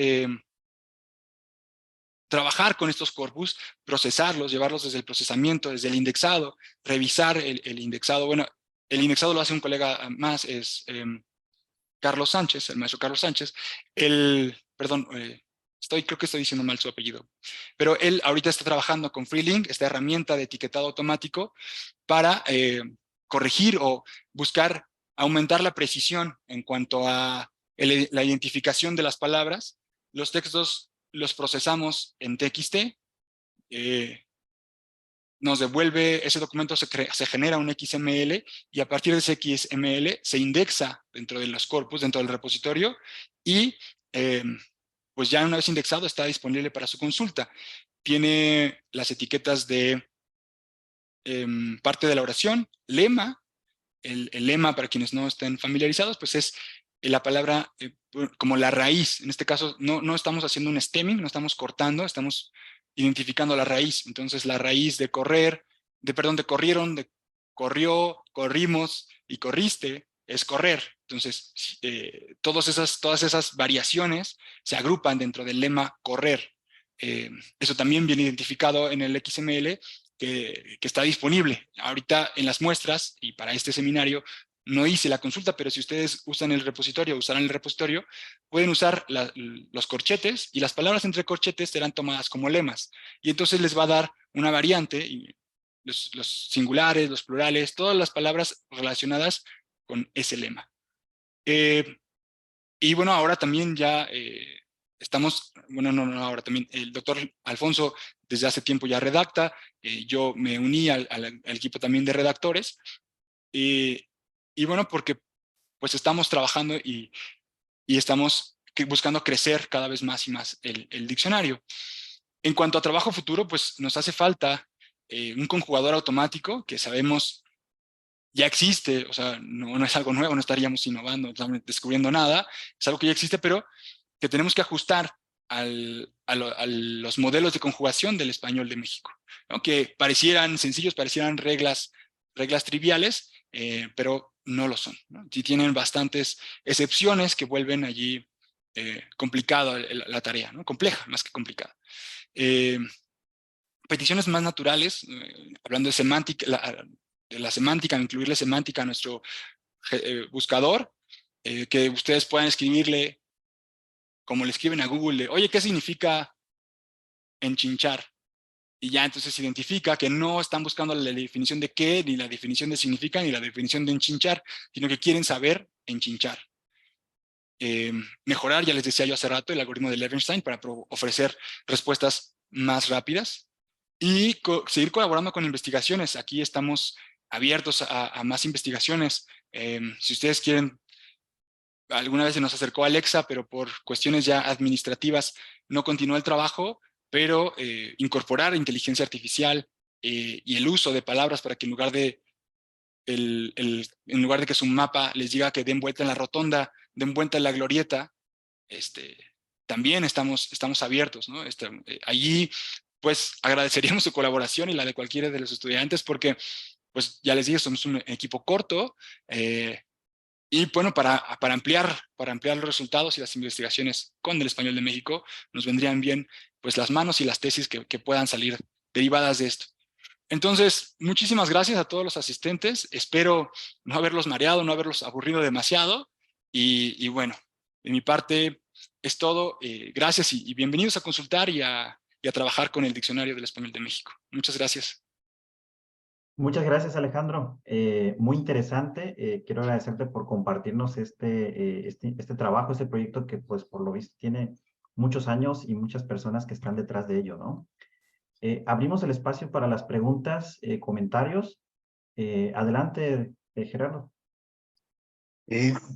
trabajar con estos corpus, procesarlos, llevarlos desde el procesamiento, desde el indexado, revisar el indexado. Bueno, el indexado lo hace un colega más, es Carlos Sánchez, el maestro Carlos Sánchez. Perdón, creo que estoy diciendo mal su apellido, pero él ahorita está trabajando con FreeLink, esta herramienta de etiquetado automático, para corregir o buscar aumentar la precisión en cuanto a la identificación de las palabras. Los textos los procesamos en TXT, nos devuelve ese documento, se genera un XML y a partir de ese XML se indexa dentro de los corpus, dentro del repositorio y pues ya una vez indexado está disponible para su consulta. Tiene las etiquetas de parte de la oración, lema. El lema, para quienes no estén familiarizados, pues es la palabra como la raíz. En este caso no estamos haciendo un stemming, no estamos cortando, estamos identificando la raíz. Entonces la raíz de correr, de corrieron, de corrió, corrimos y corriste, es correr. Entonces todas esas variaciones se agrupan dentro del lema correr. Eso también viene identificado en el XML que está disponible. Ahorita en las muestras y para este seminario no hice la consulta, pero si ustedes usan el repositorio, usarán el repositorio, pueden usar los corchetes y las palabras entre corchetes serán tomadas como lemas. Y entonces les va a dar una variante, y los singulares, los plurales, todas las palabras relacionadas con ese lema. Y bueno, ahora también ya ahora también el doctor Alfonso desde hace tiempo ya redacta, yo me uní al equipo también de redactores, y bueno, porque pues estamos trabajando y estamos buscando crecer cada vez más y más el diccionario. En cuanto a trabajo futuro, pues nos hace falta un conjugador automático, que sabemos ya existe, o sea, no es algo nuevo, no estaríamos innovando, no estamos descubriendo nada, es algo que ya existe, pero que tenemos que ajustar a los modelos de conjugación del español de México, ¿no? Que parecieran sencillos, parecieran reglas triviales, pero no lo son, ¿no? Sí tienen bastantes excepciones que vuelven allí complicada la tarea, ¿no? Compleja más que complicada. Peticiones más naturales, hablando de semántica, de la semántica, incluirle semántica a nuestro buscador, que ustedes puedan escribirle, como le escriben a Google, de, oye, ¿qué significa enchinchar? Y ya entonces se identifica que no están buscando la definición de qué, ni la definición de significa, ni la definición de enchinchar, sino que quieren saber enchinchar. Mejorar, ya les decía yo hace rato, el algoritmo de Levenstein para ofrecer respuestas más rápidas y seguir colaborando con investigaciones. Aquí estamos abiertos a más investigaciones. Si ustedes quieren, alguna vez se nos acercó Alexa, pero por cuestiones ya administrativas no continuó el trabajo, pero incorporar inteligencia artificial y el uso de palabras para que en lugar de en lugar de que su mapa les diga que den vuelta en la rotonda, den vuelta en la glorieta, también estamos abiertos, ¿no? Allí, pues, agradeceríamos su colaboración y la de cualquiera de los estudiantes porque, pues, ya les dije, somos un equipo corto y, bueno, para ampliar los resultados y las investigaciones con el español de México, nos vendrían bien, pues, las manos y las tesis que puedan salir derivadas de esto. Entonces, muchísimas gracias a todos los asistentes. Espero no haberlos mareado, no haberlos aburrido demasiado. Y bueno, de mi parte es todo. Gracias y bienvenidos a consultar y a trabajar con el Diccionario del Español de México. Muchas gracias. Muchas gracias, Alejandro. Muy interesante. Quiero agradecerte por compartirnos este trabajo, este proyecto que, pues, por lo visto tiene muchos años y muchas personas que están detrás de ello, ¿no? Abrimos el espacio para las preguntas, comentarios. Adelante, Gerardo.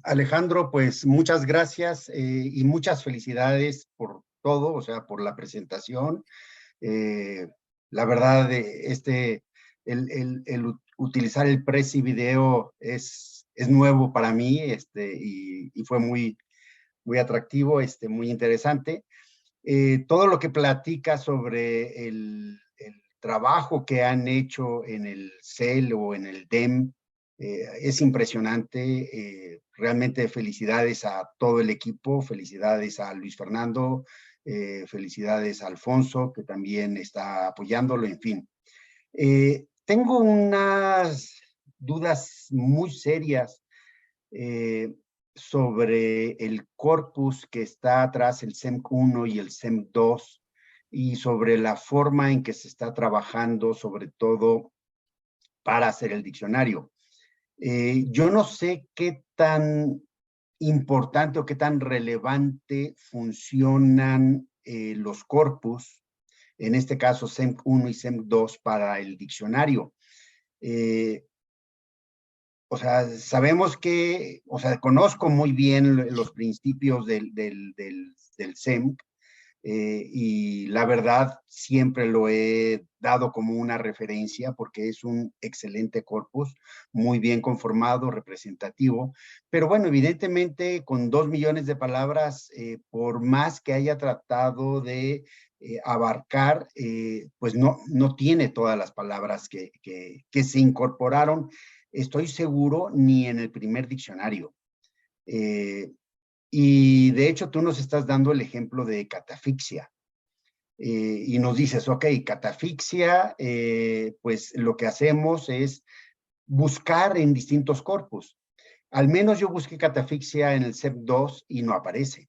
Alejandro, pues muchas gracias y muchas felicidades por todo, o sea, por la presentación. La verdad, el utilizar el Prezi Video es nuevo para mí y fue muy atractivo, muy interesante. Todo lo que platica sobre el trabajo que han hecho en el CEL o en el DEM es impresionante. Realmente felicidades a todo el equipo, felicidades a Luis Fernando, felicidades a Alfonso, que también está apoyándolo, en fin. Tengo unas dudas muy serias sobre el corpus que está atrás, el SEM1 y el SEM2, y sobre la forma en que se está trabajando, sobre todo para hacer el diccionario. Yo no sé qué tan importante o qué tan relevante funcionan los corpus, en este caso SEM1 y SEM2 para el diccionario. O sea, sabemos que, o sea, conozco muy bien los principios del SEM y la verdad siempre lo he dado como una referencia porque es un excelente corpus, muy bien conformado, representativo, pero bueno, evidentemente con 2 millones de palabras, por más que haya tratado de abarcar, pues no tiene todas las palabras que se incorporaron, estoy seguro, ni en el primer diccionario. Y de hecho tú nos estás dando el ejemplo de catafixia. Y nos dices, ok, catafixia, pues lo que hacemos es buscar en distintos corpus. Al menos yo busqué catafixia en el CEP2 y no aparece,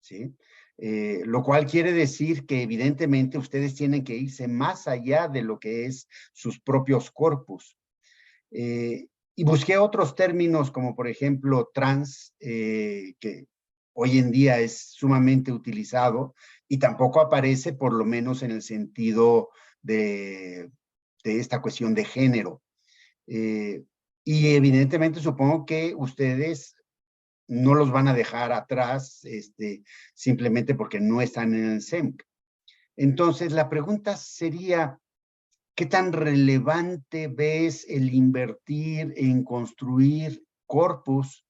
¿sí? Lo cual quiere decir que evidentemente ustedes tienen que irse más allá de lo que es sus propios corpus. Y busqué otros términos como por ejemplo trans, que hoy en día es sumamente utilizado y tampoco aparece por lo menos en el sentido de esta cuestión de género. Y evidentemente supongo que ustedes no los van a dejar atrás simplemente porque no están en el SEM. Entonces la pregunta sería, ¿qué tan relevante ves el invertir en construir corpus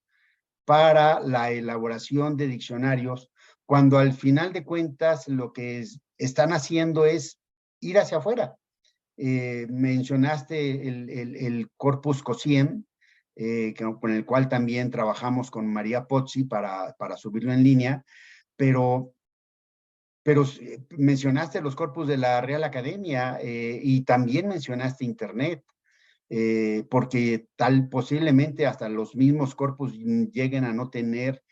para la elaboración de diccionarios, cuando al final de cuentas lo que están haciendo es ir hacia afuera? Mencionaste el corpus COSIEM, con el cual también trabajamos con María Pozzi para subirlo en línea, pero mencionaste los corpus de la Real Academia y también mencionaste Internet, porque posiblemente hasta los mismos corpus lleguen a no tener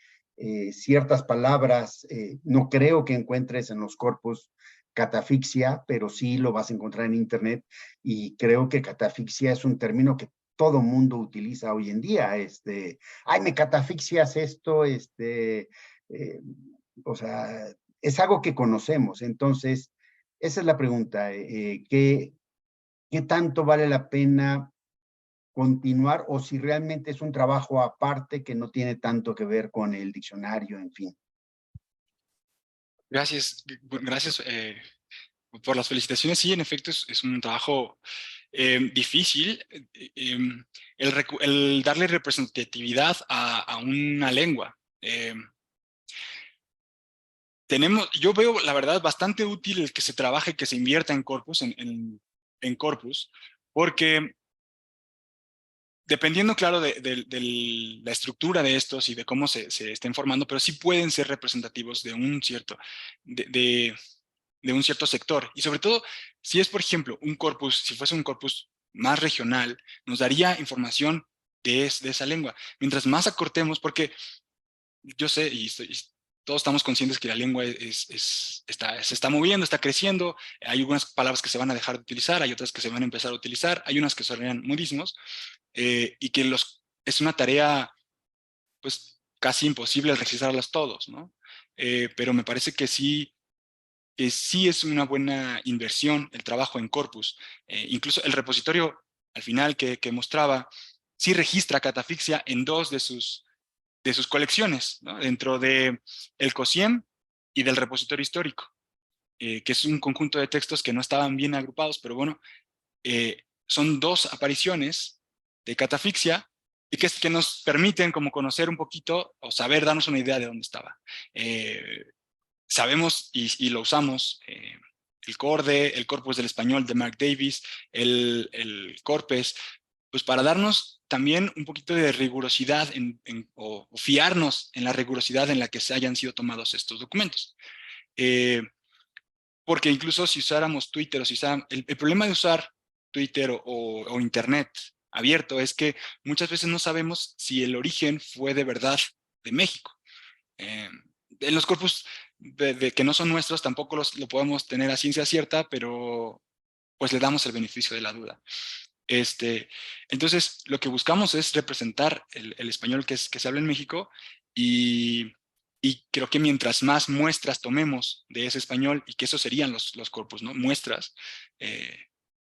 ciertas palabras. No creo que encuentres en los corpus catafixia, pero sí lo vas a encontrar en Internet, y creo que catafixia es un término que todo mundo utiliza hoy en día. Ay, me catafixias esto, o sea, es algo que conocemos. Entonces, esa es la pregunta. ¿Qué tanto vale la pena continuar, o si realmente es un trabajo aparte que no tiene tanto que ver con el diccionario, en fin? Gracias, gracias por las felicitaciones. Sí, en efecto, es un trabajo difícil, el darle representatividad a una lengua. Yo veo, la verdad, bastante útil el que se trabaje, que se invierta en corpus, en corpus, porque dependiendo, claro, de la estructura de estos y de cómo se estén formando, pero sí pueden ser representativos de un cierto, de un cierto sector. Y sobre todo, si es, por ejemplo, un corpus, si fuese un corpus más regional, nos daría información de esa lengua. Mientras más acortemos, porque yo sé, todos estamos conscientes que la lengua se está moviendo, está creciendo. Hay algunas palabras que se van a dejar de utilizar, hay otras que se van a empezar a utilizar, hay unas que serían modismos, y que es una tarea, pues, casi imposible registrarlas todos, ¿no? Pero me parece que sí es una buena inversión el trabajo en corpus. Incluso el repositorio, al final, que mostraba, sí registra catafixia en 2 de sus colecciones, ¿no? Dentro de el COSIEM y del repositorio histórico, que es un conjunto de textos que no estaban bien agrupados, pero bueno, son 2 apariciones de catafixia y que nos permiten como conocer un poquito o saber, darnos una idea de dónde estaba. Sabemos y lo usamos, el CORDE, el Corpus del Español de Mark Davis, el Corpes, pues para darnos también un poquito de rigurosidad o fiarnos en la rigurosidad en la que se hayan sido tomados estos documentos. Porque incluso si usáramos Twitter, el problema de usar Twitter o Internet abierto es que muchas veces no sabemos si el origen fue de verdad de México. En los corpus que no son nuestros tampoco lo podemos tener a ciencia cierta, pero pues le damos el beneficio de la duda. Entonces, lo que buscamos es representar el español que se habla en México, y creo que mientras más muestras tomemos de ese español, y que esos serían los corpus, ¿no? Muestras,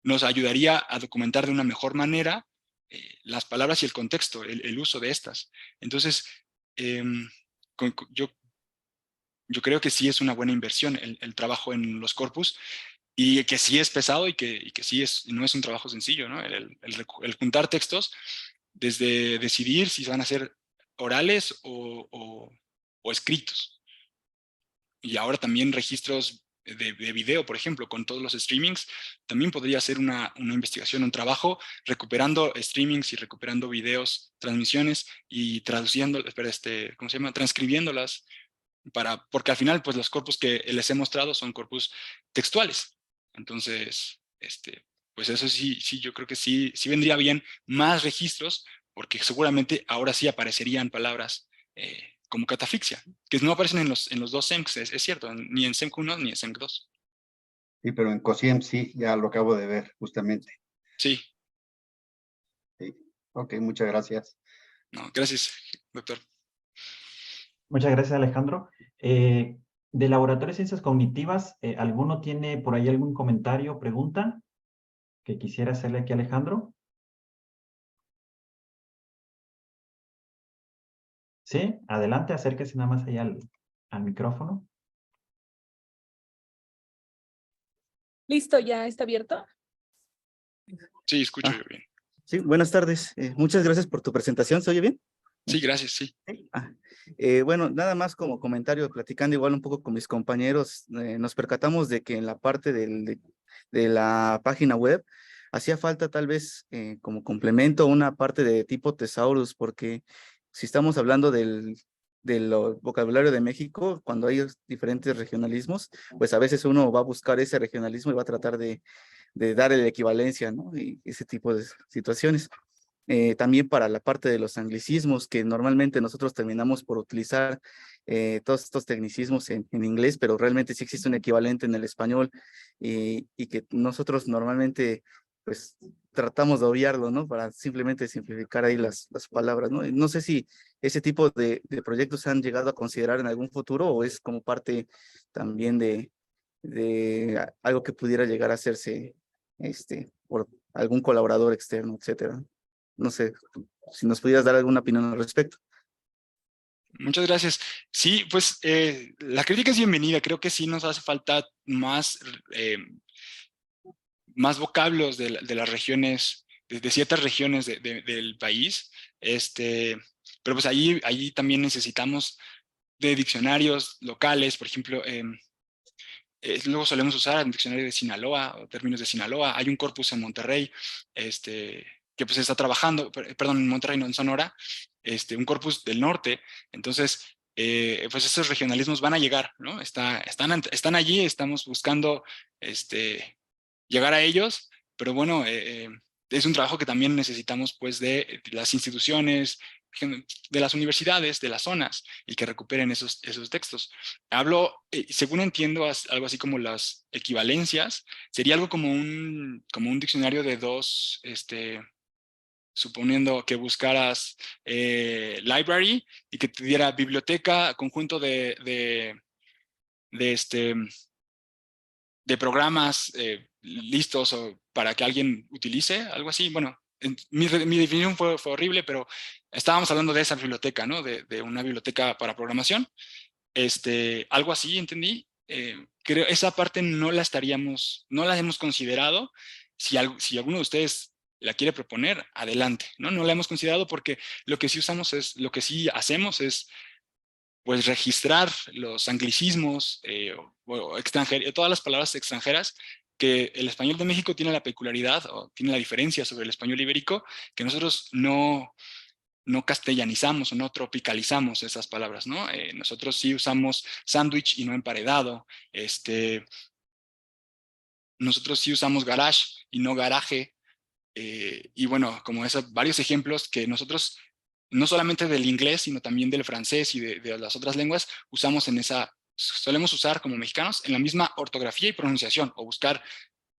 nos ayudaría a documentar de una mejor manera las palabras y el contexto, el uso de estas. Entonces, yo creo que sí es una buena inversión el trabajo en los corpus, y que sí es pesado y que sí no es un trabajo sencillo, ¿no? El juntar textos, desde decidir si van a ser orales o escritos. Y ahora también registros de video, por ejemplo, con todos los streamings, también podría ser una investigación, un trabajo, recuperando streamings y recuperando videos, transmisiones, y ¿cómo se llama? Transcribiéndolas, porque al final, pues los corpus que les he mostrado son corpus textuales. Entonces, pues eso sí, yo creo que sí vendría bien más registros, porque seguramente ahora sí aparecerían palabras como catafixia, que no aparecen en los 2 SEMCs, es cierto, ni en SEMC 1 ni en SEMC 2. Sí, pero en COSIEM sí, ya lo acabo de ver, justamente. Sí. Sí. Ok, muchas gracias. No, gracias, doctor. Muchas gracias, Alejandro. De Laboratorio de Ciencias Cognitivas, ¿alguno tiene por ahí algún comentario o pregunta que quisiera hacerle aquí a Alejandro? Sí, adelante, acérquese nada más allá al micrófono. Listo, ya está abierto. Sí, escucho yo bien. Sí, buenas tardes. Muchas gracias por tu presentación. ¿Se oye bien? Sí, gracias, sí. Sí. Bueno, nada más como comentario, platicando igual un poco con mis compañeros, nos percatamos de que en la parte de la página web hacía falta tal vez como complemento una parte de tipo thesaurus, porque si estamos hablando del vocabulario de México, cuando hay diferentes regionalismos, pues a veces uno va a buscar ese regionalismo y va a tratar de dar la equivalencia, ¿no? Y ese tipo de situaciones. También para la parte de los anglicismos, que normalmente nosotros terminamos por utilizar todos estos tecnicismos en inglés, pero realmente sí existe un equivalente en el español y que nosotros normalmente pues tratamos de obviarlo, ¿no? Para simplemente simplificar ahí las palabras, ¿no? No sé si ese tipo de proyectos se han llegado a considerar en algún futuro o es como parte también de algo que pudiera llegar a hacerse por algún colaborador externo, etcétera. No sé si nos pudieras dar alguna opinión al respecto. Muchas gracias. Sí, pues la crítica es bienvenida. Creo que sí nos hace falta más, más vocablos de las regiones, de ciertas regiones del país. Pero pues ahí también necesitamos de diccionarios locales, por ejemplo, luego solemos usar el diccionario de Sinaloa, o términos de Sinaloa. Hay un corpus en Monterrey, que pues está trabajando, perdón, en Monterrey, no en Sonora, un corpus del norte. Entonces, pues esos regionalismos van a llegar, ¿no? Están allí, estamos buscando llegar a ellos, pero bueno, es un trabajo que también necesitamos pues de las instituciones, de las universidades, de las zonas, y que recuperen esos textos. Hablo, según entiendo, algo así como las equivalencias, sería algo como un diccionario de dos, suponiendo que buscaras library y que te diera biblioteca, conjunto de programas listos para que alguien utilice, algo así. Bueno, mi definición fue horrible, pero estábamos hablando de esa biblioteca, ¿no? De una biblioteca para programación. Algo así, entendí. Creo esa parte no la hemos considerado. Si alguno de ustedes la quiere proponer, adelante, ¿no? No la hemos considerado porque lo que sí hacemos es pues registrar los anglicismos o todas las palabras extranjeras, que el español de México tiene la peculiaridad o tiene la diferencia sobre el español ibérico, que nosotros no castellanizamos o no tropicalizamos esas palabras, ¿no? Nosotros sí usamos sándwich y no emparedado. Nosotros sí usamos garage y no garaje. Y bueno, como varios ejemplos que nosotros, no solamente del inglés, sino también del francés y de las otras lenguas, solemos usar como mexicanos en la misma ortografía y pronunciación, o buscar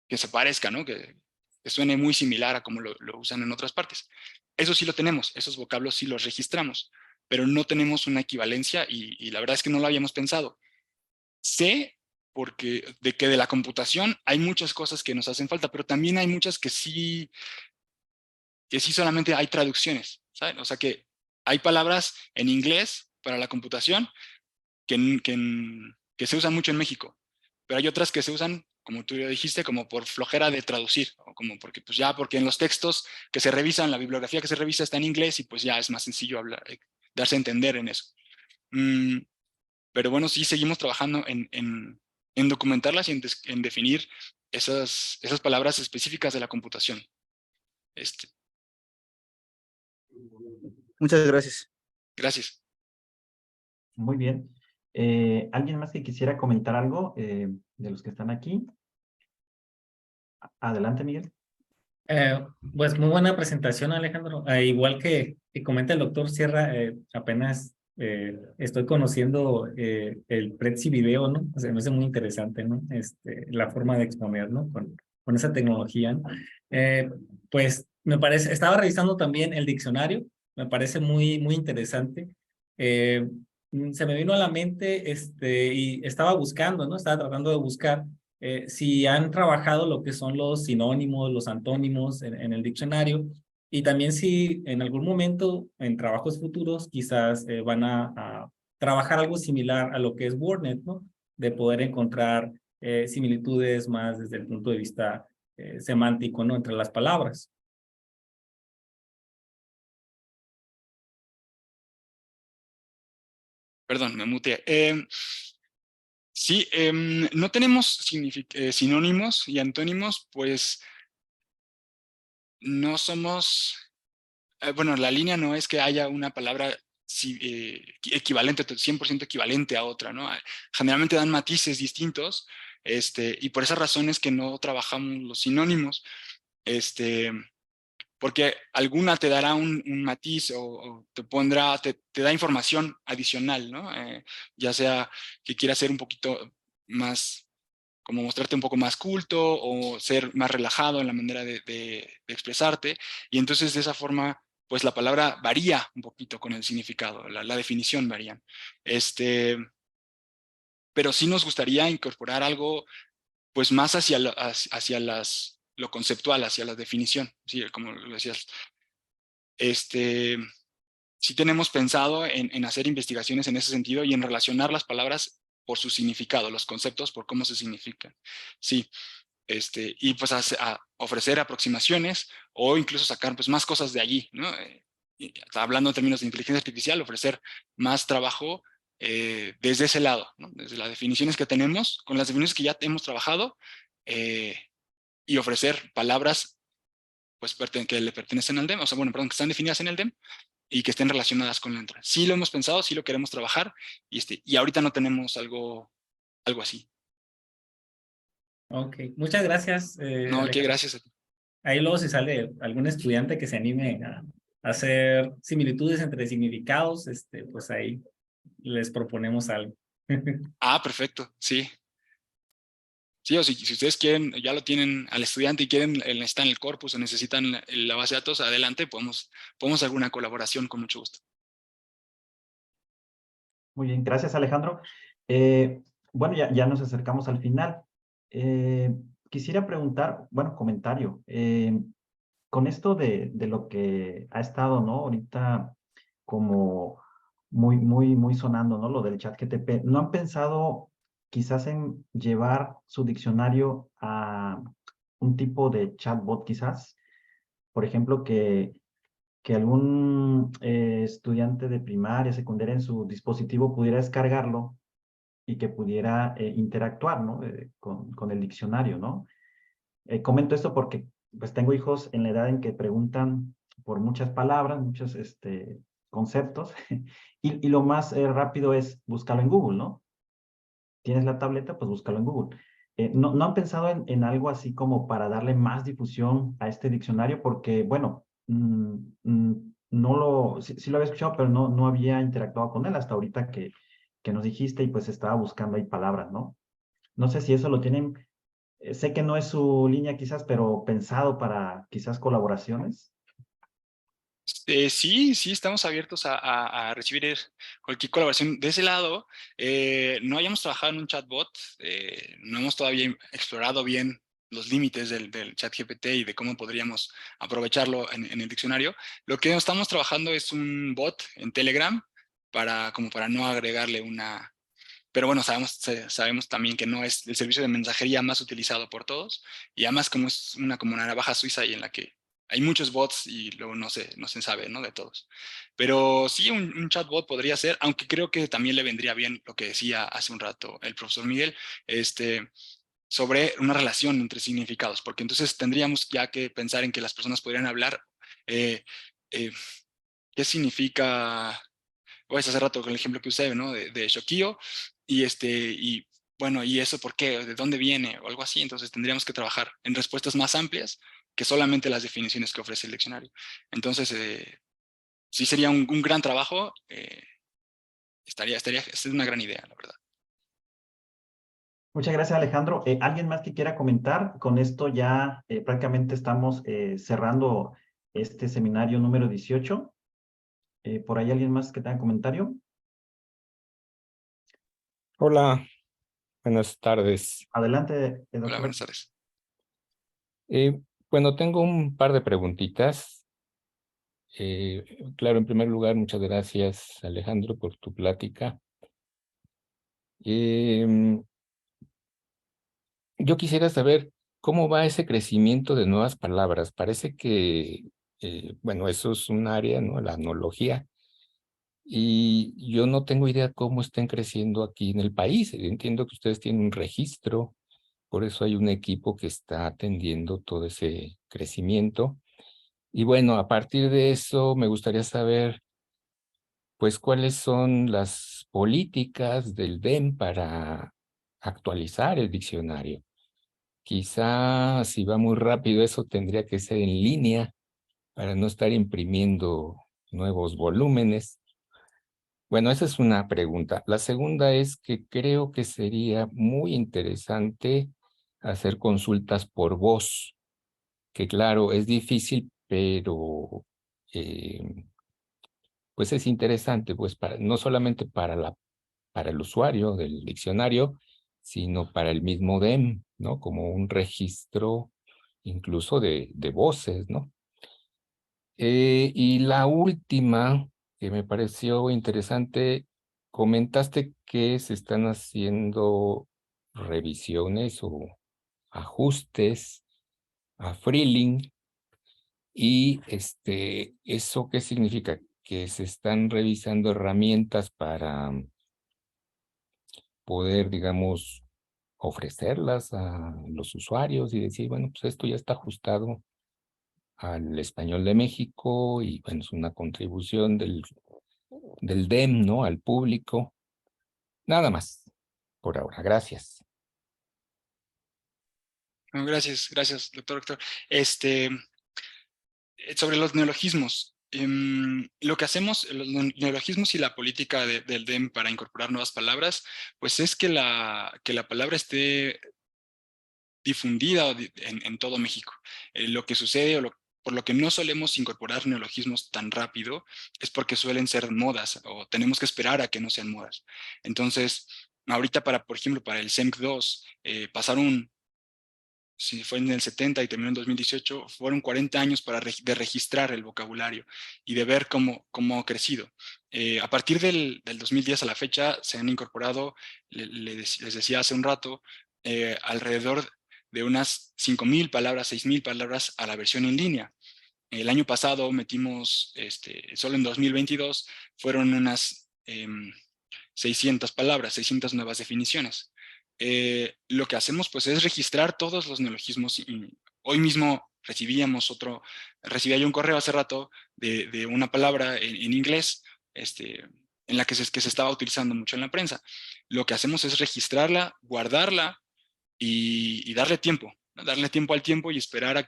que se parezca, ¿no? Que suene muy similar a como lo usan en otras partes. Eso sí lo tenemos, esos vocablos sí los registramos, pero no tenemos una equivalencia y la verdad es que no lo habíamos pensado. Sé que de la computación hay muchas cosas que nos hacen falta, pero también hay muchas que sí solamente hay traducciones, ¿saben? O sea que hay palabras en inglés para la computación que se usan mucho en México, pero hay otras que se usan, como tú ya dijiste, como por flojera de traducir, o como porque en los textos que se revisan, la bibliografía que se revisa está en inglés y pues ya es más sencillo darse a entender en eso. Pero bueno, sí seguimos trabajando en documentarlas y en definir esas palabras específicas de la computación. Muchas gracias. Gracias. Muy bien. ¿Alguien más que quisiera comentar algo de los que están aquí? Adelante, Miguel. Pues muy buena presentación, Alejandro. Igual que comenta el doctor Sierra, apenas estoy conociendo el Prezi Video, ¿no? O sea, me hace muy interesante, ¿no? La forma de exponer, ¿no? Con esa tecnología, ¿no? Pues me parece, estaba revisando también el diccionario, me parece muy, muy interesante. Se me vino a la mente, y estaba buscando, ¿no? Estaba tratando de buscar si han trabajado lo que son los sinónimos, los antónimos en el diccionario, y también si en algún momento en trabajos futuros quizás van a trabajar algo similar a lo que es WordNet, ¿no? De poder encontrar similitudes más desde el punto de vista semántico, ¿no? Entre las palabras. Perdón, me muteé. Sí, no tenemos sinónimos y antónimos, pues no somos, bueno, la línea no es que haya una palabra equivalente, 100% equivalente a otra, ¿no? Generalmente dan matices distintos, y por esas razones que no trabajamos los sinónimos, porque alguna te dará un matiz o te pondrá, te da información adicional, ¿no? Ya sea que quiera ser un poquito más, como mostrarte un poco más culto o ser más relajado en la manera de expresarte. Y entonces de esa forma, pues la palabra varía un poquito con el significado, la definición varía. Pero sí nos gustaría incorporar algo pues más hacia, lo conceptual, hacia la definición, ¿sí? Como lo decías. Sí tenemos pensado en hacer investigaciones en ese sentido y en relacionar las palabras por su significado, los conceptos por cómo se significan. Sí, y pues ofrecer aproximaciones o incluso sacar pues más cosas de allí, ¿no? Y hablando en términos de inteligencia artificial, ofrecer más trabajo desde ese lado, ¿no? Desde las definiciones que tenemos, con las definiciones que ya hemos trabajado, y ofrecer palabras pues que le pertenecen al DEM, o sea, bueno, perdón, que están definidas en el DEM y que estén relacionadas con la entrada. Sí lo hemos pensado, sí lo queremos trabajar, y ahorita no tenemos algo así. Ok, muchas gracias, No, qué Alejandro. gracias a ti. Ahí luego si sale algún estudiante que se anime a hacer similitudes entre significados, pues ahí les proponemos algo. Ah, perfecto, sí. Sí, o si ustedes quieren, ya lo tienen al estudiante y quieren, necesitan el corpus o necesitan la base de datos, adelante, podemos hacer alguna colaboración con mucho gusto. Muy bien, gracias Alejandro. Bueno, ya nos acercamos al final. Quisiera preguntar, bueno, comentario. Con esto de lo que ha estado, ¿no? Ahorita como muy sonando, ¿no? Lo del ChatGPT. ¿No han pensado quizás en llevar su diccionario a un tipo de chatbot quizás? Por ejemplo, que algún estudiante de primaria, secundaria en su dispositivo pudiera descargarlo y que pudiera interactuar, ¿no? Con el diccionario, ¿no? Comento esto porque pues tengo hijos en la edad en que preguntan por muchas palabras, muchos conceptos, y lo más rápido es buscarlo en Google, ¿no? Tienes la tableta, pues búscalo en Google. ¿No han pensado en algo así como para darle más difusión a este diccionario? Porque, bueno, sí lo había escuchado, pero no había interactuado con él hasta ahorita que nos dijiste y pues estaba buscando ahí palabras, ¿no? No sé si eso lo tienen, sé que no es su línea quizás, pero pensado para quizás colaboraciones. Sí, estamos abiertos a recibir cualquier colaboración. De ese lado, no hayamos trabajado en un chatbot, no hemos todavía explorado bien los límites del chat GPT y de cómo podríamos aprovecharlo en el diccionario. Lo que estamos trabajando es un bot en Telegram como para no agregarle una... Pero bueno, sabemos también que no es el servicio de mensajería más utilizado por todos, y además como es como una navaja suiza y en la que hay muchos bots y luego no se sabe, ¿no? De todos. Pero sí, un chatbot podría ser, aunque creo que también le vendría bien lo que decía hace un rato el profesor Miguel, sobre una relación entre significados, porque entonces tendríamos ya que pensar en que las personas podrían hablar eh, eh, qué significa, pues hace rato con el ejemplo que usé, ¿no? De Shokio, y bueno, ¿y eso por qué? ¿De dónde viene? O algo así. Entonces tendríamos que trabajar en respuestas más amplias que solamente las definiciones que ofrece el diccionario. Entonces, sí sería un gran trabajo. Esta es una gran idea, la verdad. Muchas gracias, Alejandro. ¿Alguien más que quiera comentar? Con esto ya prácticamente estamos cerrando este seminario número 18. ¿Por ahí alguien más que tenga comentario? Hola, buenas tardes. Adelante, Hola, doctor. buenas tardes. Bueno, tengo un par de preguntitas. Claro, en primer lugar, muchas gracias, Alejandro, por tu plática. Yo quisiera saber ¿cómo va ese crecimiento de nuevas palabras? Parece que, bueno, eso es un área, ¿no? La etnología. Y yo no tengo idea cómo estén creciendo aquí en el país. Entiendo que ustedes tienen un registro, por eso hay un equipo que está atendiendo todo ese crecimiento. Y bueno, a partir de eso me gustaría saber, pues, cuáles son las políticas del DEM para actualizar el diccionario. Quizá si va muy rápido eso tendría que ser en línea para no estar imprimiendo nuevos volúmenes. Bueno, esa es una pregunta. La segunda es que creo que sería muy interesante hacer consultas por voz, que claro, es difícil, pero pues es interesante, pues no solamente para el usuario del diccionario, sino para el mismo DEM, ¿no? Como un registro incluso de voces, ¿no? Y la última que me pareció interesante, comentaste que se están haciendo revisiones o ajustes a Freeling y ¿eso qué significa? Que se están revisando herramientas para poder, digamos, ofrecerlas a los usuarios y decir, bueno, pues esto ya está ajustado al español de México y bueno, es una contribución del DEM, ¿no? Al público. Nada más por ahora. Gracias. No, gracias, gracias, doctor. Sobre los neologismos. Lo que hacemos, los neologismos y la política del DEM para incorporar nuevas palabras, pues es que la palabra esté difundida en todo México. Lo que sucede por lo que no solemos incorporar neologismos tan rápido es porque suelen ser modas o tenemos que esperar a que no sean modas. Entonces, ahorita por ejemplo, para el SEMC 2, pasaron, si fue en el 70 y terminó en 2018, fueron 40 años de registrar el vocabulario y de ver cómo ha crecido. A partir del 2010 a la fecha se han incorporado, les decía hace un rato, alrededor de unas 5,000 palabras, 6,000 palabras a la versión en línea. El año pasado metimos, solo en 2022, fueron unas 600 palabras, 600 nuevas definiciones. Lo que hacemos pues es registrar todos los neologismos. Y hoy mismo recibía yo un correo hace rato de una palabra en inglés, en la que se estaba utilizando mucho en la prensa. Lo que hacemos es registrarla, guardarla y darle tiempo, ¿no? Darle tiempo al tiempo y esperar a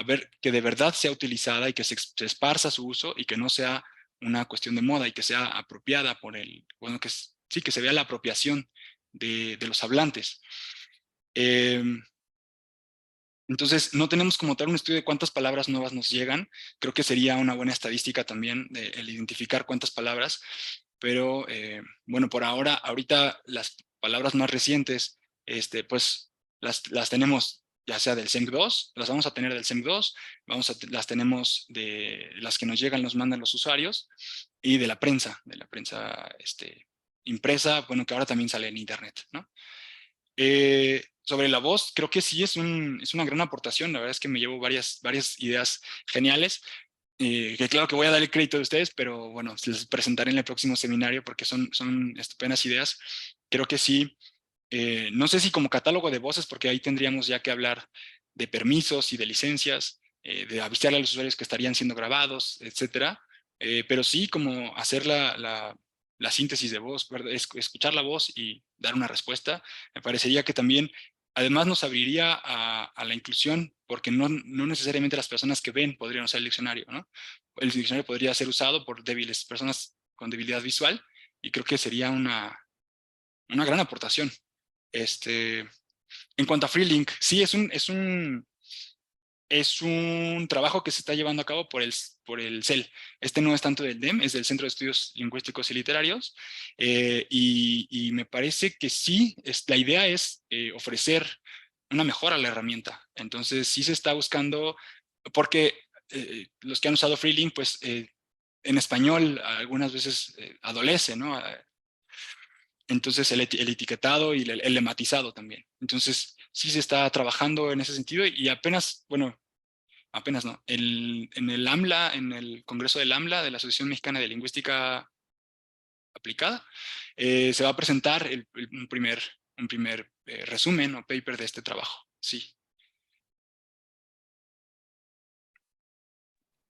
ver que de verdad sea utilizada y que se esparza su uso y que no sea una cuestión de moda y que sea apropiada bueno, sí, que se vea la apropiación de los hablantes. Entonces, no tenemos como tal un estudio de cuántas palabras nuevas nos llegan. Creo que sería una buena estadística también el identificar cuántas palabras, pero bueno, ahorita las palabras más recientes, pues las tenemos ya sea del SEMC 2, las vamos a tener del SEMC 2, las tenemos de las que nos llegan, nos mandan los usuarios, y de la prensa impresa, bueno, que ahora también sale en internet, ¿no? Sobre la voz, creo que sí es una gran aportación. La verdad es que me llevo varias ideas geniales, que claro que voy a dar el crédito de ustedes, pero bueno, les presentaré en el próximo seminario porque son estupendas ideas. Creo que sí, no sé si como catálogo de voces, porque ahí tendríamos ya que hablar de permisos y de licencias, de avisar a los usuarios que estarían siendo grabados, etcétera. Pero sí como hacer la síntesis de voz, ¿verdad? Escuchar la voz y dar una respuesta. Me parecería que también, además nos abriría a la inclusión, porque no necesariamente las personas que ven podrían usar el diccionario, ¿no? El diccionario podría ser usado por personas con debilidad visual, y creo que sería una gran aportación. En cuanto a Freelink, sí, es un trabajo que se está llevando a cabo por el CEL. No es tanto del DEM, es del Centro de Estudios Lingüísticos y Literarios, y me parece que sí, la idea es ofrecer una mejora a la herramienta. Entonces sí se está buscando, porque los que han usado Freelink, pues en español algunas veces adolece, ¿no? Entonces el etiquetado y el lematizado también. Entonces sí se está trabajando en ese sentido y apenas, bueno, apenas no, en el AMLA, en el Congreso del AMLA, de la Asociación Mexicana de Lingüística Aplicada, se va a presentar un primer resumen o paper de este trabajo. Sí.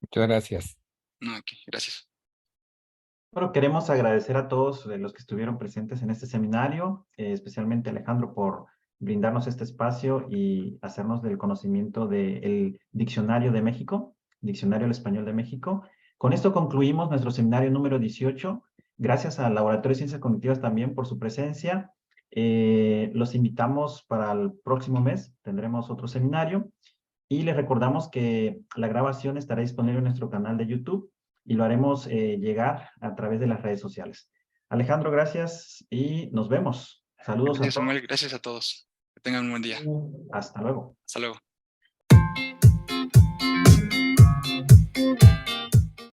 Muchas gracias. No, ok, gracias. Bueno, queremos agradecer a todos los que estuvieron presentes en este seminario, especialmente a Alejandro por brindarnos este espacio y hacernos del conocimiento del Diccionario de México, Diccionario del Español de México. Con esto concluimos nuestro seminario número 18. Gracias al Laboratorio de Ciencias Cognitivas también por su presencia. Los invitamos para el próximo mes, tendremos otro seminario. Y les recordamos que la grabación estará disponible en nuestro canal de YouTube y lo haremos llegar a través de las redes sociales. Alejandro, gracias y nos vemos. Saludos a Gracias, todos. Samuel. Gracias a todos. Que tengan un buen día. Hasta luego. Hasta luego.